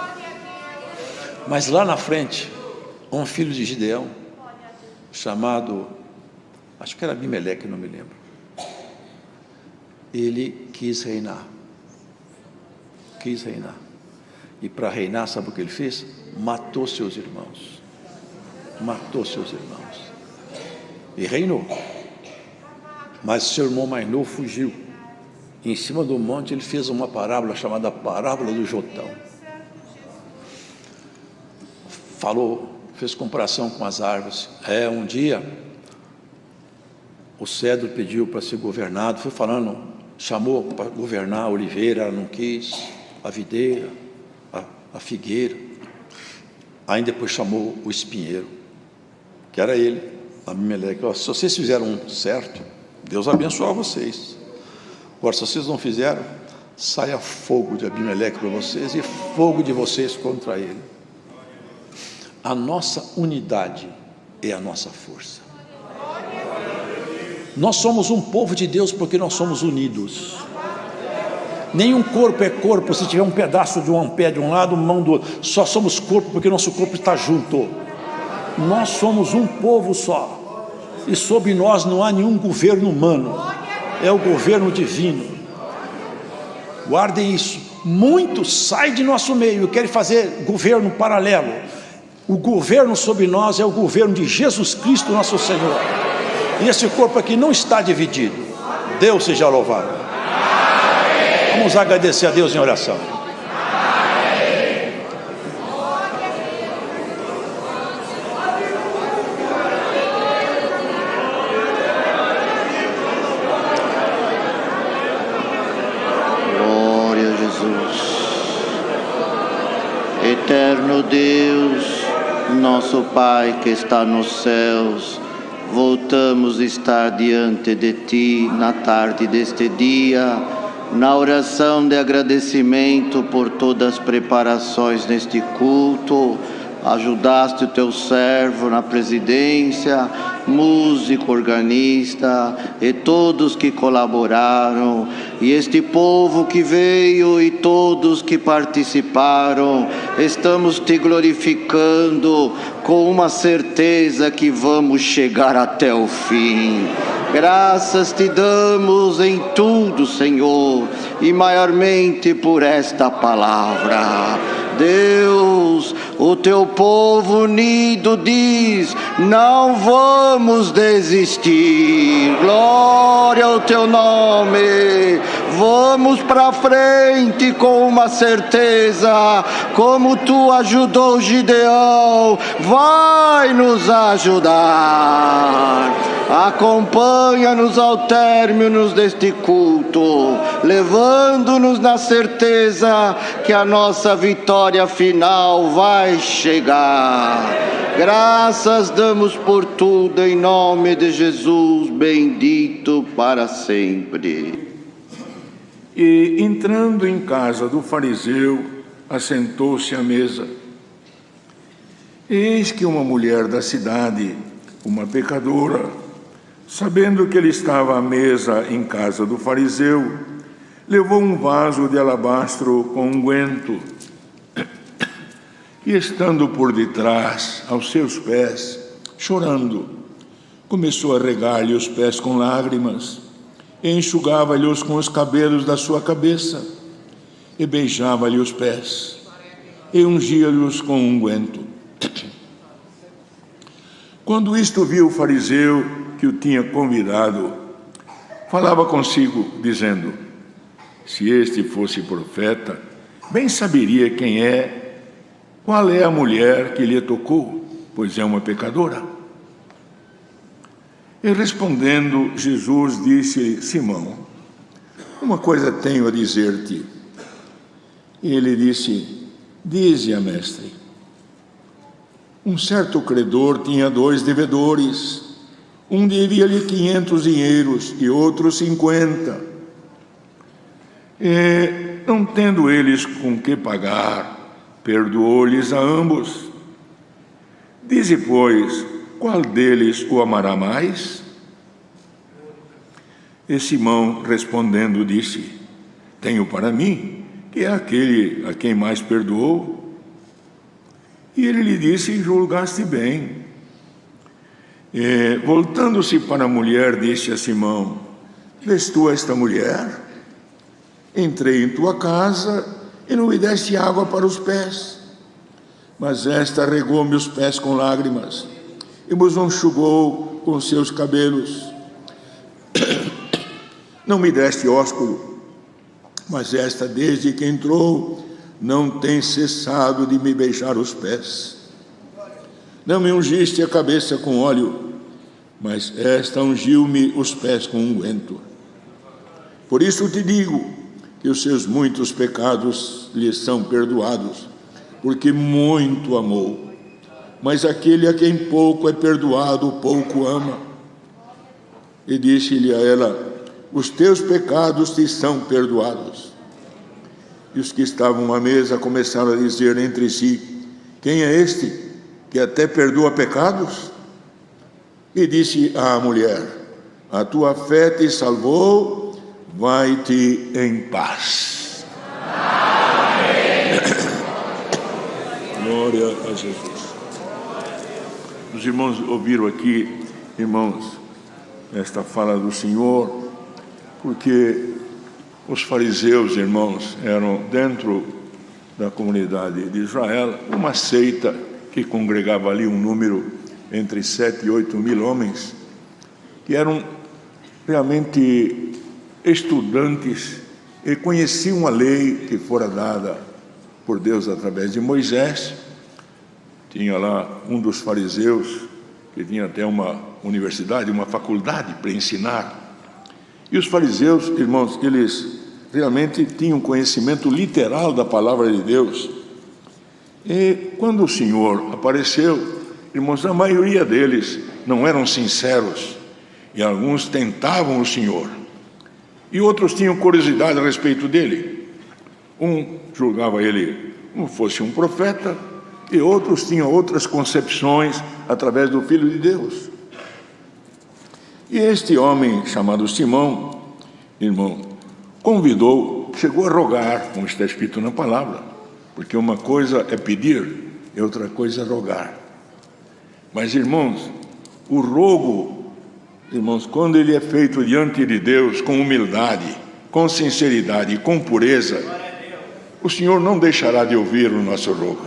A: Mas lá na frente, um filho de Gideão, chamado, acho que era Abimeleque, não me lembro, ele quis reinar. E para reinar, sabe o que ele fez? Matou seus irmãos. E reinou. Mas seu irmão mais novo fugiu. E em cima do monte ele fez uma parábola chamada parábola do Jotão. Fez comparação com as árvores. Um dia o cedro pediu para ser governado, foi falando, chamou para governar a oliveira, ela não quis, a videira, a figueira. Aí depois chamou o espinheiro, que era ele, Abimeleque. Se vocês fizeram certo, Deus abençoa vocês. Agora, se vocês não fizeram, saia fogo de Abimeleque para vocês e fogo de vocês contra ele. A nossa unidade é a nossa força. Nós somos um povo de Deus porque nós somos unidos. Nenhum corpo é corpo se tiver um pedaço de um pé de um lado, mão do outro. Só somos corpo porque nosso corpo está junto. Nós somos um povo só. E sobre nós não há nenhum governo humano. É o governo divino. Guardem isso. Muitos saem de nosso meio e querem fazer governo paralelo. O governo sobre nós é o governo de Jesus Cristo, nosso Senhor. E esse corpo aqui não está dividido. Deus seja louvado. Vamos agradecer a Deus em oração.
B: Glória a Jesus. Eterno Deus, nosso Pai que está nos céus, voltamos a estar diante de Ti na tarde deste dia, na oração de agradecimento por todas as preparações neste culto, ajudaste o teu servo na presidência, músico, organista e todos que colaboraram, e este povo que veio e todos que participaram. Estamos te glorificando com uma certeza que vamos chegar até o fim. Graças te damos em tudo, Senhor, e maiormente por esta palavra. Deus, o teu povo unido diz: não vamos desistir. Glória ao teu nome. Vamos para frente com uma certeza, como tu ajudou Gideão, vai nos ajudar. Acompanha-nos ao término deste culto, levando-nos na certeza que a nossa vitória final vai chegar. Graças damos por tudo, em nome de Jesus, bendito para sempre.
C: E, entrando em casa do fariseu, assentou-se à mesa. Eis que uma mulher da cidade, uma pecadora, sabendo que ele estava à mesa em casa do fariseu, levou um vaso de alabastro com unguento e, estando por detrás aos seus pés, chorando, começou a regar-lhe os pés com lágrimas, e enxugava-lhe-os com os cabelos da sua cabeça, e beijava-lhe os pés, e ungia-lhe-os com unguento. Quando isto viu o fariseu que o tinha convidado, falava consigo, dizendo: se este fosse profeta, bem saberia quem é, qual é a mulher que lhe tocou, pois é uma pecadora. E respondendo, Jesus disse: Simão, uma coisa tenho a dizer-te. E ele disse: dize-a, mestre. Um certo credor tinha 2 devedores. Um devia-lhe 500 dinheiros e outro 50. E, não tendo eles com que pagar, perdoou-lhes a ambos. Dize, pois, qual deles o amará mais? E Simão, respondendo, disse: tenho para mim que é aquele a quem mais perdoou. E ele lhe disse: julgaste bem. E, voltando-se para a mulher, disse a Simão: vês tu esta mulher? Entrei em tua casa e não me deste água para os pés, mas esta regou-me os pés com lágrimas e me enxugou com seus cabelos. Não me deste ósculo, mas esta, desde que entrou, não tem cessado de me beijar os pés. Não me ungiste a cabeça com óleo, mas esta ungiu-me os pés com unguento. Por isso te digo que os seus muitos pecados lhe são perdoados, porque muito amou. Mas aquele a quem pouco é perdoado, pouco ama. E disse-lhe a ela: os teus pecados te são perdoados. E os que estavam à mesa começaram a dizer entre si: quem é este que até perdoa pecados? E disse à mulher: a tua fé te salvou, vai-te em paz. Amém. Glória a Jesus. Os irmãos ouviram aqui, irmãos, esta fala do Senhor, porque os fariseus, irmãos, eram dentro da comunidade de Israel uma seita que congregava ali um número entre 7 e 8 mil homens, que eram realmente estudantes e conheciam a lei que fora dada por Deus através de Moisés. Tinha lá um dos fariseus que tinha até uma universidade, uma faculdade para ensinar. E os fariseus, irmãos, eles realmente tinham conhecimento literal da palavra de Deus. E quando o Senhor apareceu, irmãos, a maioria deles não eram sinceros, e alguns tentavam o Senhor, e outros tinham curiosidade a respeito dele. Um julgava ele como fosse um profeta, e outros tinham outras concepções através do Filho de Deus. E este homem chamado Simão, irmão, convidou, chegou a rogar, como está escrito na palavra, porque uma coisa é pedir e outra coisa é rogar. Mas, irmãos, o rogo, irmãos, quando ele é feito diante de Deus com humildade, com sinceridade e com pureza, o Senhor não deixará de ouvir o nosso rogo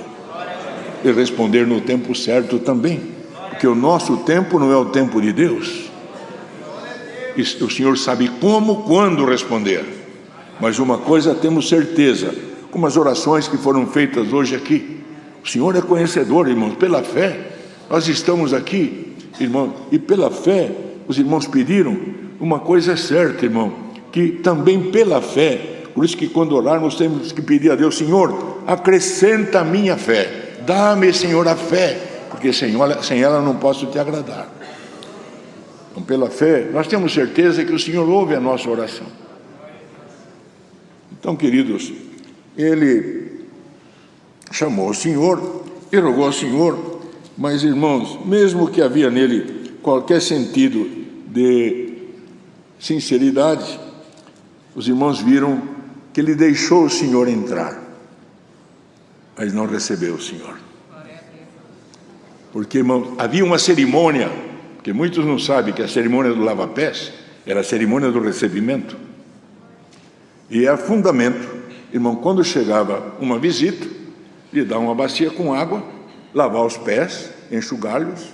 C: e responder no tempo certo também, porque o nosso tempo não é o tempo de Deus. O Senhor sabe como, quando responder. Mas uma coisa temos certeza, como as orações que foram feitas hoje aqui, o Senhor é conhecedor, irmãos, pela fé. Nós estamos aqui, irmão, e pela fé, os irmãos pediram, uma coisa é certa, irmão, que também pela fé, por isso que quando orarmos temos que pedir a Deus, Senhor, acrescenta a minha fé, dá-me, Senhor, a fé, porque sem ela não posso te agradar. Então, pela fé, nós temos certeza que o Senhor ouve a nossa oração. Então, queridos, ele chamou o Senhor e rogou ao Senhor, mas, irmãos, mesmo que havia nele qualquer sentido de sinceridade, os irmãos viram que ele deixou o Senhor entrar, mas não recebeu o Senhor. Porque, irmãos, havia uma cerimônia, que muitos não sabem que a cerimônia do lava-pés era a cerimônia do recebimento. E é fundamento, irmão, quando chegava uma visita, lhe dar uma bacia com água, lavar os pés, enxugá-los,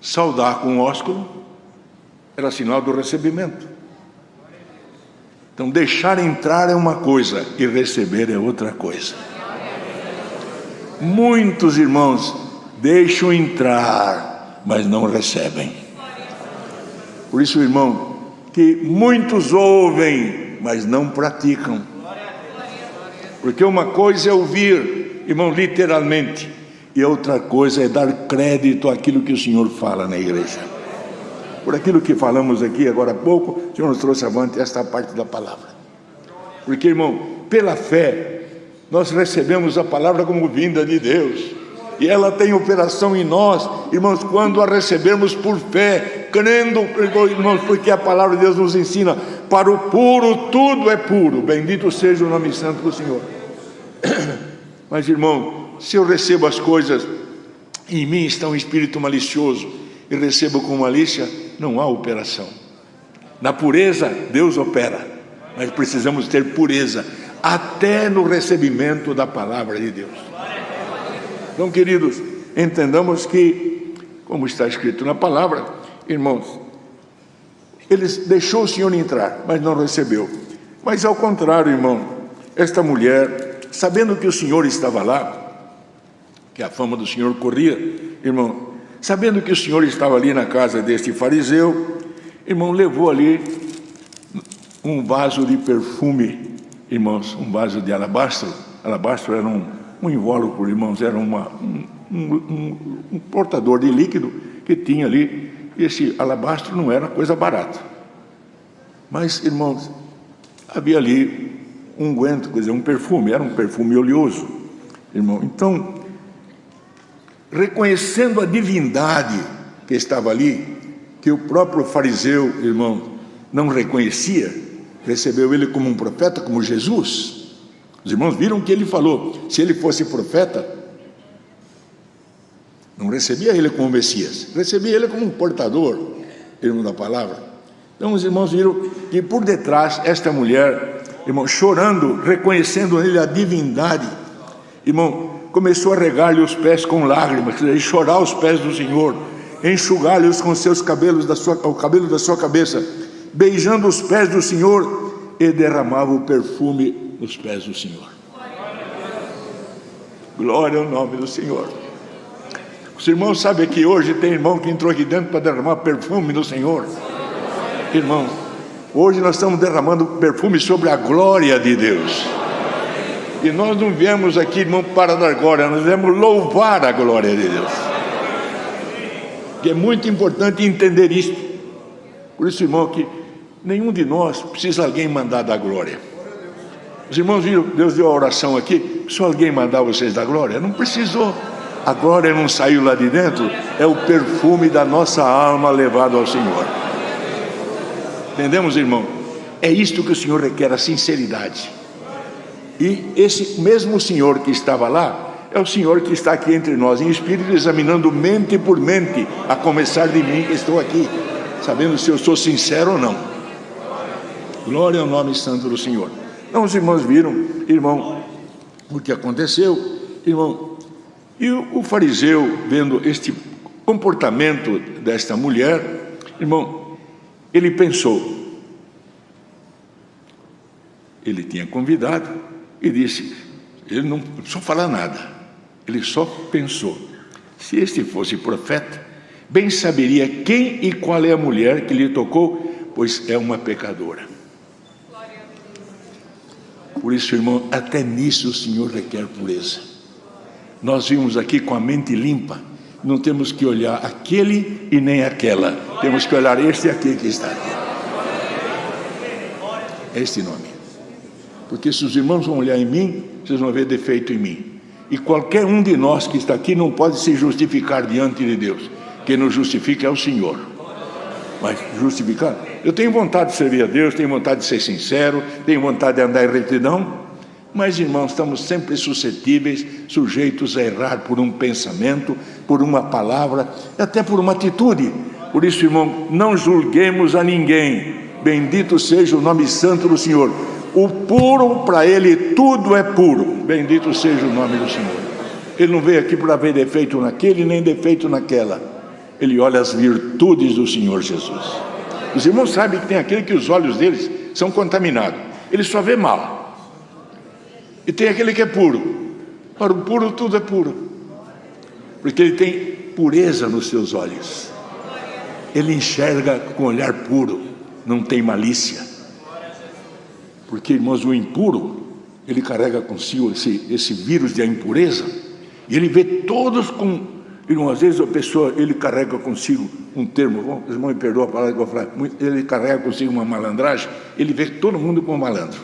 C: saudar com um ósculo, era sinal do recebimento. Então, deixar entrar é uma coisa e receber é outra coisa. Muitos irmãos deixam entrar, mas não recebem. Por isso, irmão, que muitos ouvem, mas não praticam. Porque uma coisa é ouvir, irmão, literalmente, e outra coisa é dar crédito àquilo que o Senhor fala na igreja. Por aquilo que falamos aqui agora há pouco, o Senhor nos trouxe avante esta parte da palavra. Porque, irmão, pela fé, nós recebemos a palavra como vinda de Deus. E ela tem operação em nós, irmãos, quando a recebemos por fé, crendo, irmãos, porque a palavra de Deus nos ensina, para o puro tudo é puro, bendito seja o nome santo do Senhor. Mas, irmão, se eu recebo as coisas, em mim está um espírito malicioso, e recebo com malícia, não há operação. Na pureza, Deus opera, mas precisamos ter pureza, até no recebimento da palavra de Deus. Então, queridos, entendamos que, como está escrito na palavra, irmãos, ele deixou o Senhor entrar, mas não recebeu. Mas ao contrário, irmão, esta mulher, sabendo que o Senhor estava lá, que a fama do Senhor corria, irmão, sabendo que o Senhor estava ali na casa deste fariseu, irmão, levou ali um vaso de perfume, irmãos, um vaso de alabastro. Alabastro era um invólucro, irmãos, era um portador de líquido que tinha ali. Esse alabastro não era coisa barata. Mas, irmãos, havia ali um unguento, quer dizer, um perfume, era um perfume oleoso, irmão. Então, reconhecendo a divindade que estava ali, que o próprio fariseu, irmão, não reconhecia, recebeu ele como um profeta, como Jesus. Os irmãos viram que ele falou, se ele fosse profeta, não recebia ele como Messias, recebia ele como um portador, irmão, da palavra. Então os irmãos viram que por detrás, esta mulher, irmão, chorando, reconhecendo nele a divindade, irmão, começou a regar-lhe os pés com lágrimas, quer dizer, chorar os pés do Senhor, enxugar-lhe com seus cabelos, o cabelo da sua cabeça, beijando os pés do Senhor, e derramava o perfume nos pés do Senhor. Glória ao nome do Senhor. Os irmãos sabem que hoje tem irmão que entrou aqui dentro para derramar perfume no Senhor. Irmãos, hoje nós estamos derramando perfume sobre a glória de Deus. E nós não viemos aqui, irmão, para dar glória, nós viemos louvar a glória de Deus. E é muito importante entender isso. Por isso, irmão, que nenhum de nós precisa alguém mandar dar glória. Os irmãos viram, Deus deu a oração aqui, se alguém mandar vocês da glória, não precisou. A glória não saiu lá de dentro, é o perfume da nossa alma levado ao Senhor. Entendemos, irmão? É isto que o Senhor requer, a sinceridade. E esse mesmo Senhor que estava lá, é o Senhor que está aqui entre nós, em espírito, examinando mente por mente, a começar de mim que estou aqui, sabendo se eu sou sincero ou não. Glória ao nome santo do Senhor. Então os irmãos viram, irmão, o que aconteceu, irmão. E o fariseu, vendo este comportamento desta mulher, irmão, ele pensou. Ele tinha convidado e disse, ele não precisou falar nada, ele só pensou, se este fosse profeta, bem saberia quem e qual é a mulher que lhe tocou, pois é uma pecadora. Por isso, irmão, até nisso o Senhor requer pureza. Nós vimos aqui com a mente limpa, não temos que olhar aquele e nem aquela, temos que olhar este e aquele que está aqui. É este nome. Porque se os irmãos vão olhar em mim, vocês vão ver defeito em mim. E qualquer um de nós que está aqui não pode se justificar diante de Deus. Quem nos justifica é o Senhor. Mas justificar? Eu tenho vontade de servir a Deus, tenho vontade de ser sincero, tenho vontade de andar em retidão. Mas, irmãos, estamos sempre suscetíveis, sujeitos a errar por um pensamento, por uma palavra, até por uma atitude. Por isso, irmão, não julguemos a ninguém. Bendito seja o nome santo do Senhor. O puro, para Ele, tudo é puro. Bendito seja o nome do Senhor. Ele não veio aqui para ver defeito naquele, nem defeito naquela. Ele olha as virtudes do Senhor Jesus. Os irmãos sabem que tem aquele que os olhos deles são contaminados. Ele só vê mal. E tem aquele que é puro. Para o puro, tudo é puro. Porque ele tem pureza nos seus olhos. Ele enxerga com olhar puro. Não tem malícia. Porque, irmãos, o impuro, ele carrega consigo esse vírus de impureza. E ele vê todos com... Irmão, às vezes a pessoa, ele carrega consigo um termo. Os irmãos me perdoam a palavra que eu vou falar. Ele carrega consigo uma malandragem. Ele vê todo mundo como malandro.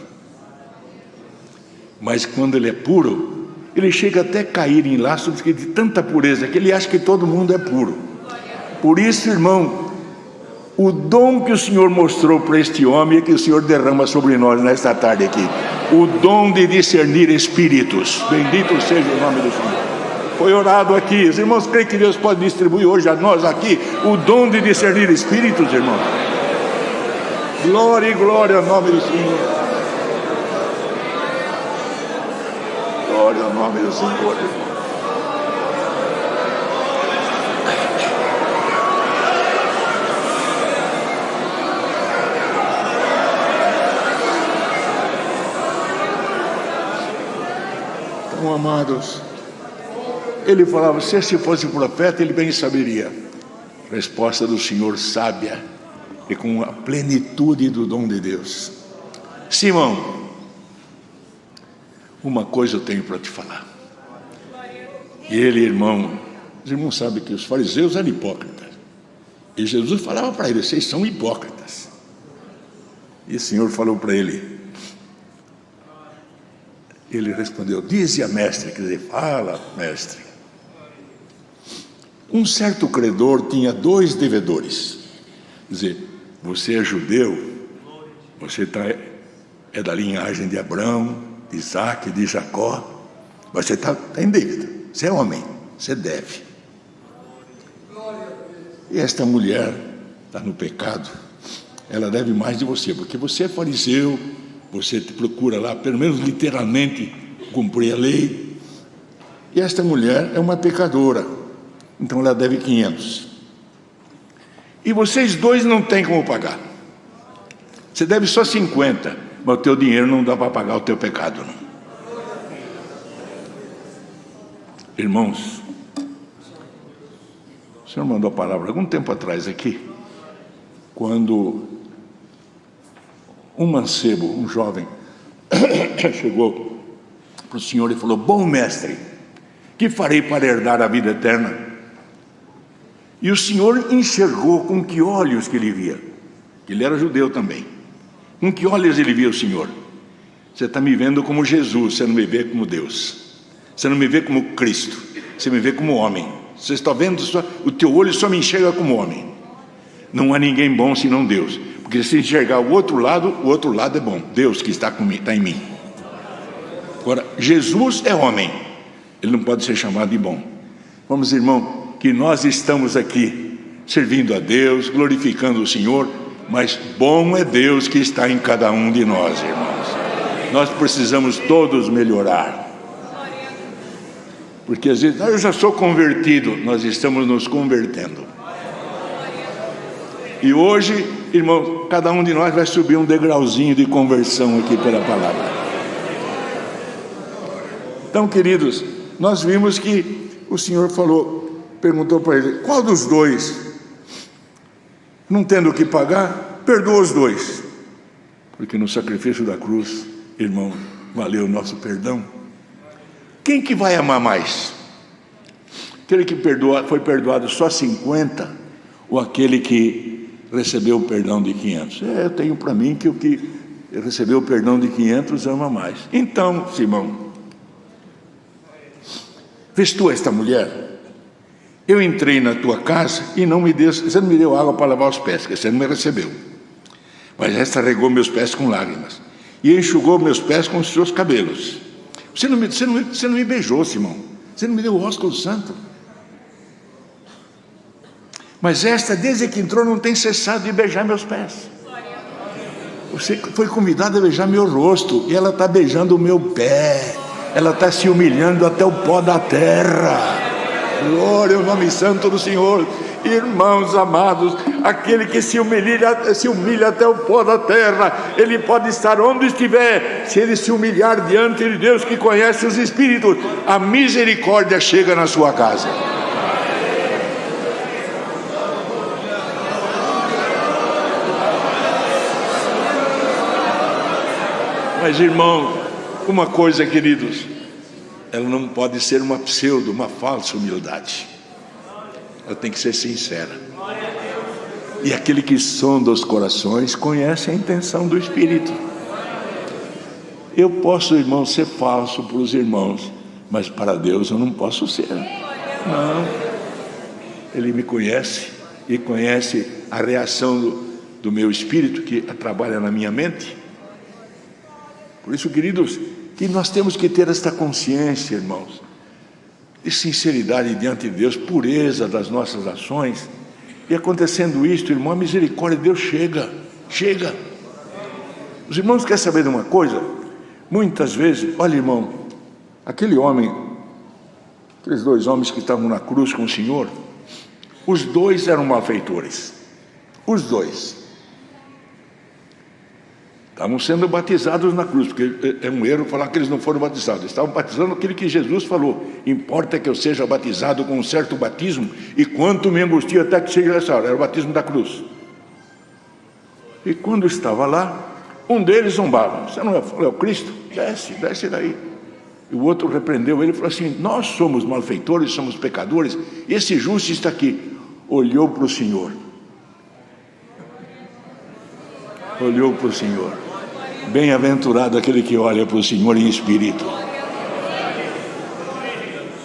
C: Mas quando ele é puro, ele chega até a cair em laços de tanta pureza que ele acha que todo mundo é puro. Por isso, irmão, o dom que o Senhor mostrou para este homem é que o Senhor derrama sobre nós nesta tarde aqui. O dom de discernir espíritos. Bendito seja o nome do Senhor. Foi orado aqui. Os irmãos creem que Deus pode distribuir hoje a nós aqui o dom de discernir espíritos, irmão. Glória e glória ao nome do Senhor. Glória ao nome do Senhor. Então, amados, ele falava, se esse fosse profeta, ele bem saberia. Resposta do Senhor sábia e com a plenitude do dom de Deus. Simão, uma coisa eu tenho para te falar. E ele, irmão, os irmãos sabem que os fariseus eram hipócritas. E Jesus falava para eles, vocês são hipócritas. E o Senhor falou para ele. Ele respondeu, dize a mestre, quer dizer, fala, mestre. Um certo credor tinha 2 devedores. Quer dizer, você é judeu, você é da linhagem de Abraão, de Isaac, de Jacó, mas você está em dívida, você é homem, você deve. E esta mulher está no pecado, ela deve mais de você, porque você é fariseu, você procura lá, pelo menos literalmente, cumprir a lei, e esta mulher é uma pecadora, então ela deve 500. E vocês 2 não têm como pagar, você deve só 50, mas o teu dinheiro não dá para pagar o teu pecado, não. Irmãos, o Senhor mandou a palavra algum tempo atrás aqui, quando um mancebo, um jovem, chegou para o Senhor e falou, bom mestre, que farei para herdar a vida eterna? E o Senhor enxergou com que olhos que ele via, ele era judeu também, com que olhos ele via o Senhor? Você está me vendo como Jesus, você não me vê como Deus. Você não me vê como Cristo, você me vê como homem. Você está vendo, o teu olho só me enxerga como homem. Não há ninguém bom senão Deus. Porque se enxergar o outro lado é bom. Deus que está em mim. Agora, Jesus é homem. Ele não pode ser chamado de bom. Vamos, irmão, que nós estamos aqui servindo a Deus, glorificando o Senhor, mas bom é Deus que está em cada um de nós, irmãos. Nós precisamos todos melhorar. Porque às vezes, eu já sou convertido, nós estamos nos convertendo. E hoje, irmão, cada um de nós vai subir um degrauzinho de conversão aqui pela palavra. Então, queridos, nós vimos que o Senhor perguntou para ele, qual dos dois, não tendo o que pagar, perdoa os dois. Porque no sacrifício da cruz, irmão, valeu o nosso perdão. Quem que vai amar mais? Aquele que foi perdoado só 50 ou aquele que recebeu o perdão de 500? Eu tenho para mim que o que recebeu o perdão de 500 ama mais. Então, Simão, vês tu esta mulher? Eu entrei na tua casa e você não me deu água para lavar os pés, porque você não me recebeu. Mas esta regou meus pés com lágrimas e enxugou meus pés com os seus cabelos. Você não me beijou, Simão. Você não me deu o ósculo santo. Mas esta, desde que entrou, não tem cessado de beijar meus pés. Você foi convidado a beijar meu rosto, e ela está beijando o meu pé. Ela está se humilhando até o pó da terra. Glória ao nome santo do Senhor. Irmãos amados, aquele que se humilha até o pó da terra, ele pode estar onde estiver. Se ele se humilhar diante de Deus que conhece os espíritos, a misericórdia chega na sua casa. Mas, irmão, uma coisa, queridos, ela não pode ser uma uma falsa humildade. Ela tem que ser sincera. E aquele que sonda os corações conhece a intenção do Espírito. Eu posso, irmão, ser falso para os irmãos, mas para Deus eu não posso ser. Não. Ele me conhece e conhece a reação do meu espírito que trabalha na minha mente. Por isso, queridos, que nós temos que ter esta consciência, irmãos, de sinceridade diante de Deus, pureza das nossas ações. E acontecendo isto, irmão, a misericórdia de Deus chega. Os irmãos querem saber de uma coisa? Muitas vezes, olha, irmão, aqueles dois homens que estavam na cruz com o Senhor, os dois eram malfeitores. Os dois estavam sendo batizados na cruz, porque é um erro falar que eles não foram batizados. Eles estavam batizando aquilo que Jesus falou: importa que eu seja batizado com um certo batismo, e quanto me angustia até que seja essa hora. Era o batismo da cruz. E quando estava lá, um deles zombava: você não é o Cristo? Desce daí. E o outro repreendeu ele e falou assim: nós somos malfeitores, somos pecadores, e esse justo está aqui. Olhou para o Senhor. Bem-aventurado aquele que olha para o Senhor em espírito.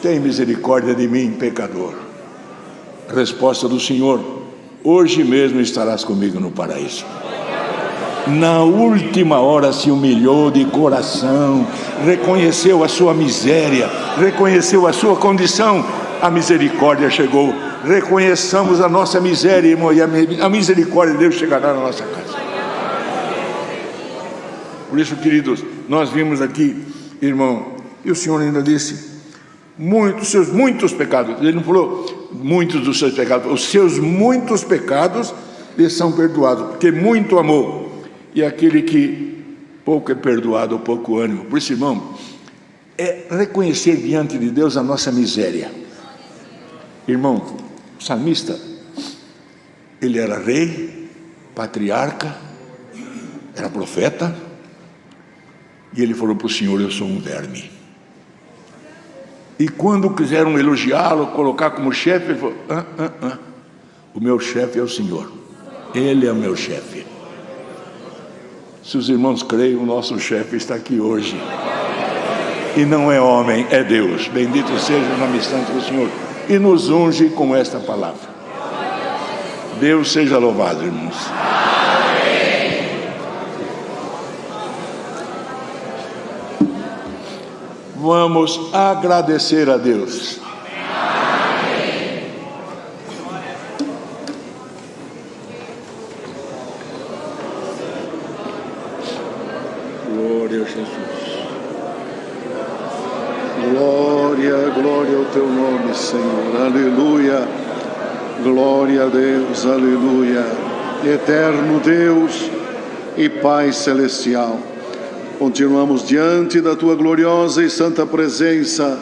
C: Tem misericórdia de mim, pecador. Resposta do Senhor: hoje mesmo estarás comigo no paraíso. Na última hora se humilhou de coração, reconheceu a sua miséria, reconheceu a sua condição. A misericórdia chegou. Reconheçamos a nossa miséria, irmão, e a misericórdia de Deus chegará na nossa casa. Por isso, queridos, nós vimos aqui, irmão, e o Senhor ainda disse: seus muitos pecados. Ele não falou muitos dos seus pecados, os seus muitos pecados lhe são perdoados, porque muito amou. E aquele que pouco é perdoado, pouco ânimo. Por isso, irmão, é reconhecer diante de Deus a nossa miséria. Irmão, o salmista, ele era rei, patriarca, era profeta. E ele falou para o Senhor: eu sou um verme. E quando quiseram elogiá-lo, colocar como chefe, ele falou: o meu chefe é o Senhor. Ele é o meu chefe. Se os irmãos creem, o nosso chefe está aqui hoje. E não é homem, é Deus. Bendito seja o nome santo do Senhor. E nos unge com esta palavra. Deus seja louvado, irmãos. Vamos agradecer a Deus. Glória a Jesus.
D: Glória, glória ao teu nome, Senhor. Aleluia. Glória a Deus, aleluia. Eterno Deus e Pai celestial, continuamos diante da tua gloriosa e santa presença,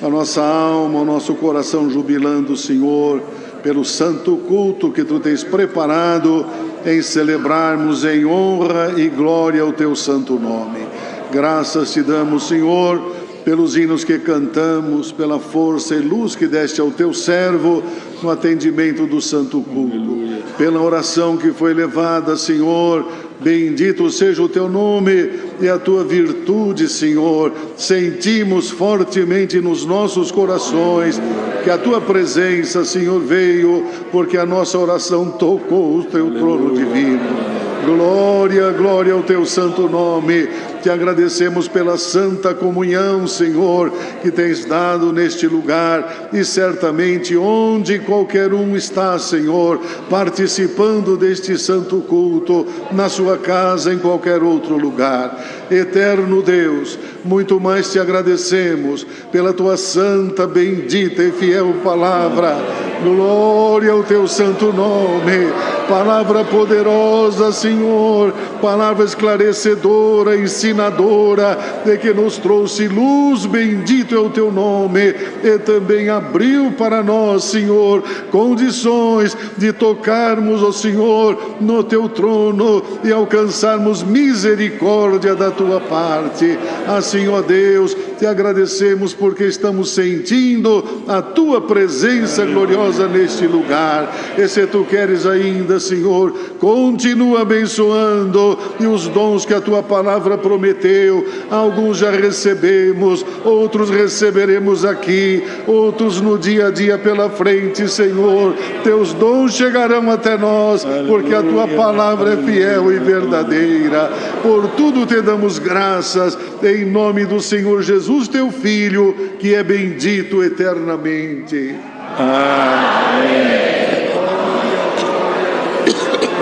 D: a nossa alma, o nosso coração jubilando, Senhor, pelo santo culto que tu tens preparado em celebrarmos em honra e glória ao teu santo nome. Graças te damos, Senhor, pelos hinos que cantamos, pela força e luz que deste ao teu servo no atendimento do santo culto, pela oração que foi levada, Senhor. Bendito seja o teu nome e a tua virtude, Senhor. Sentimos fortemente nos nossos corações que a tua presença, Senhor, veio, porque a nossa oração tocou o teu trono divino. Glória, glória ao teu santo nome. Te agradecemos pela santa comunhão, Senhor, que tens dado neste lugar, e certamente onde qualquer um está, Senhor, participando deste santo culto, na sua casa, em qualquer outro lugar. Eterno Deus, muito mais te agradecemos pela tua santa, bendita e fiel palavra. Glória ao teu santo nome. Palavra poderosa, Senhor, palavra esclarecedora, ensinadora, de que nos trouxe luz, bendito é o teu nome, e também abriu para nós, Senhor, condições de tocarmos, ó Senhor, no teu trono e alcançarmos misericórdia da tua parte. Assim, ó Deus, te agradecemos porque estamos sentindo a tua presença gloriosa neste lugar. E se tu queres ainda, Senhor, continua abençoando, e os dons que a tua palavra prometeu, alguns já recebemos, outros receberemos aqui, outros no dia a dia pela frente, Senhor. Teus dons chegarão até nós, porque a tua palavra é fiel e verdadeira. Por tudo te damos graças, em nome do Senhor Jesus, teu Filho, que é bendito eternamente.
C: Amém.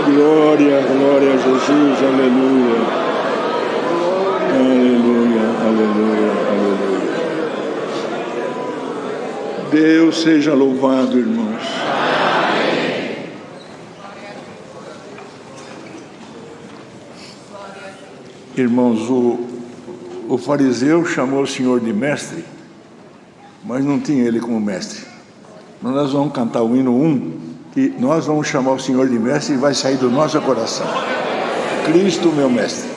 C: Glória, glória a Jesus, aleluia. Aleluia, aleluia, aleluia. Deus seja louvado, irmãos. Irmãos, o fariseu chamou o Senhor de mestre, mas não tinha ele como mestre. Nós vamos cantar o hino 1, que nós vamos chamar o Senhor de mestre e vai sair do nosso coração. Cristo, meu mestre.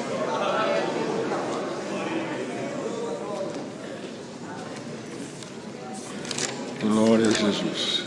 C: Glória a Jesus.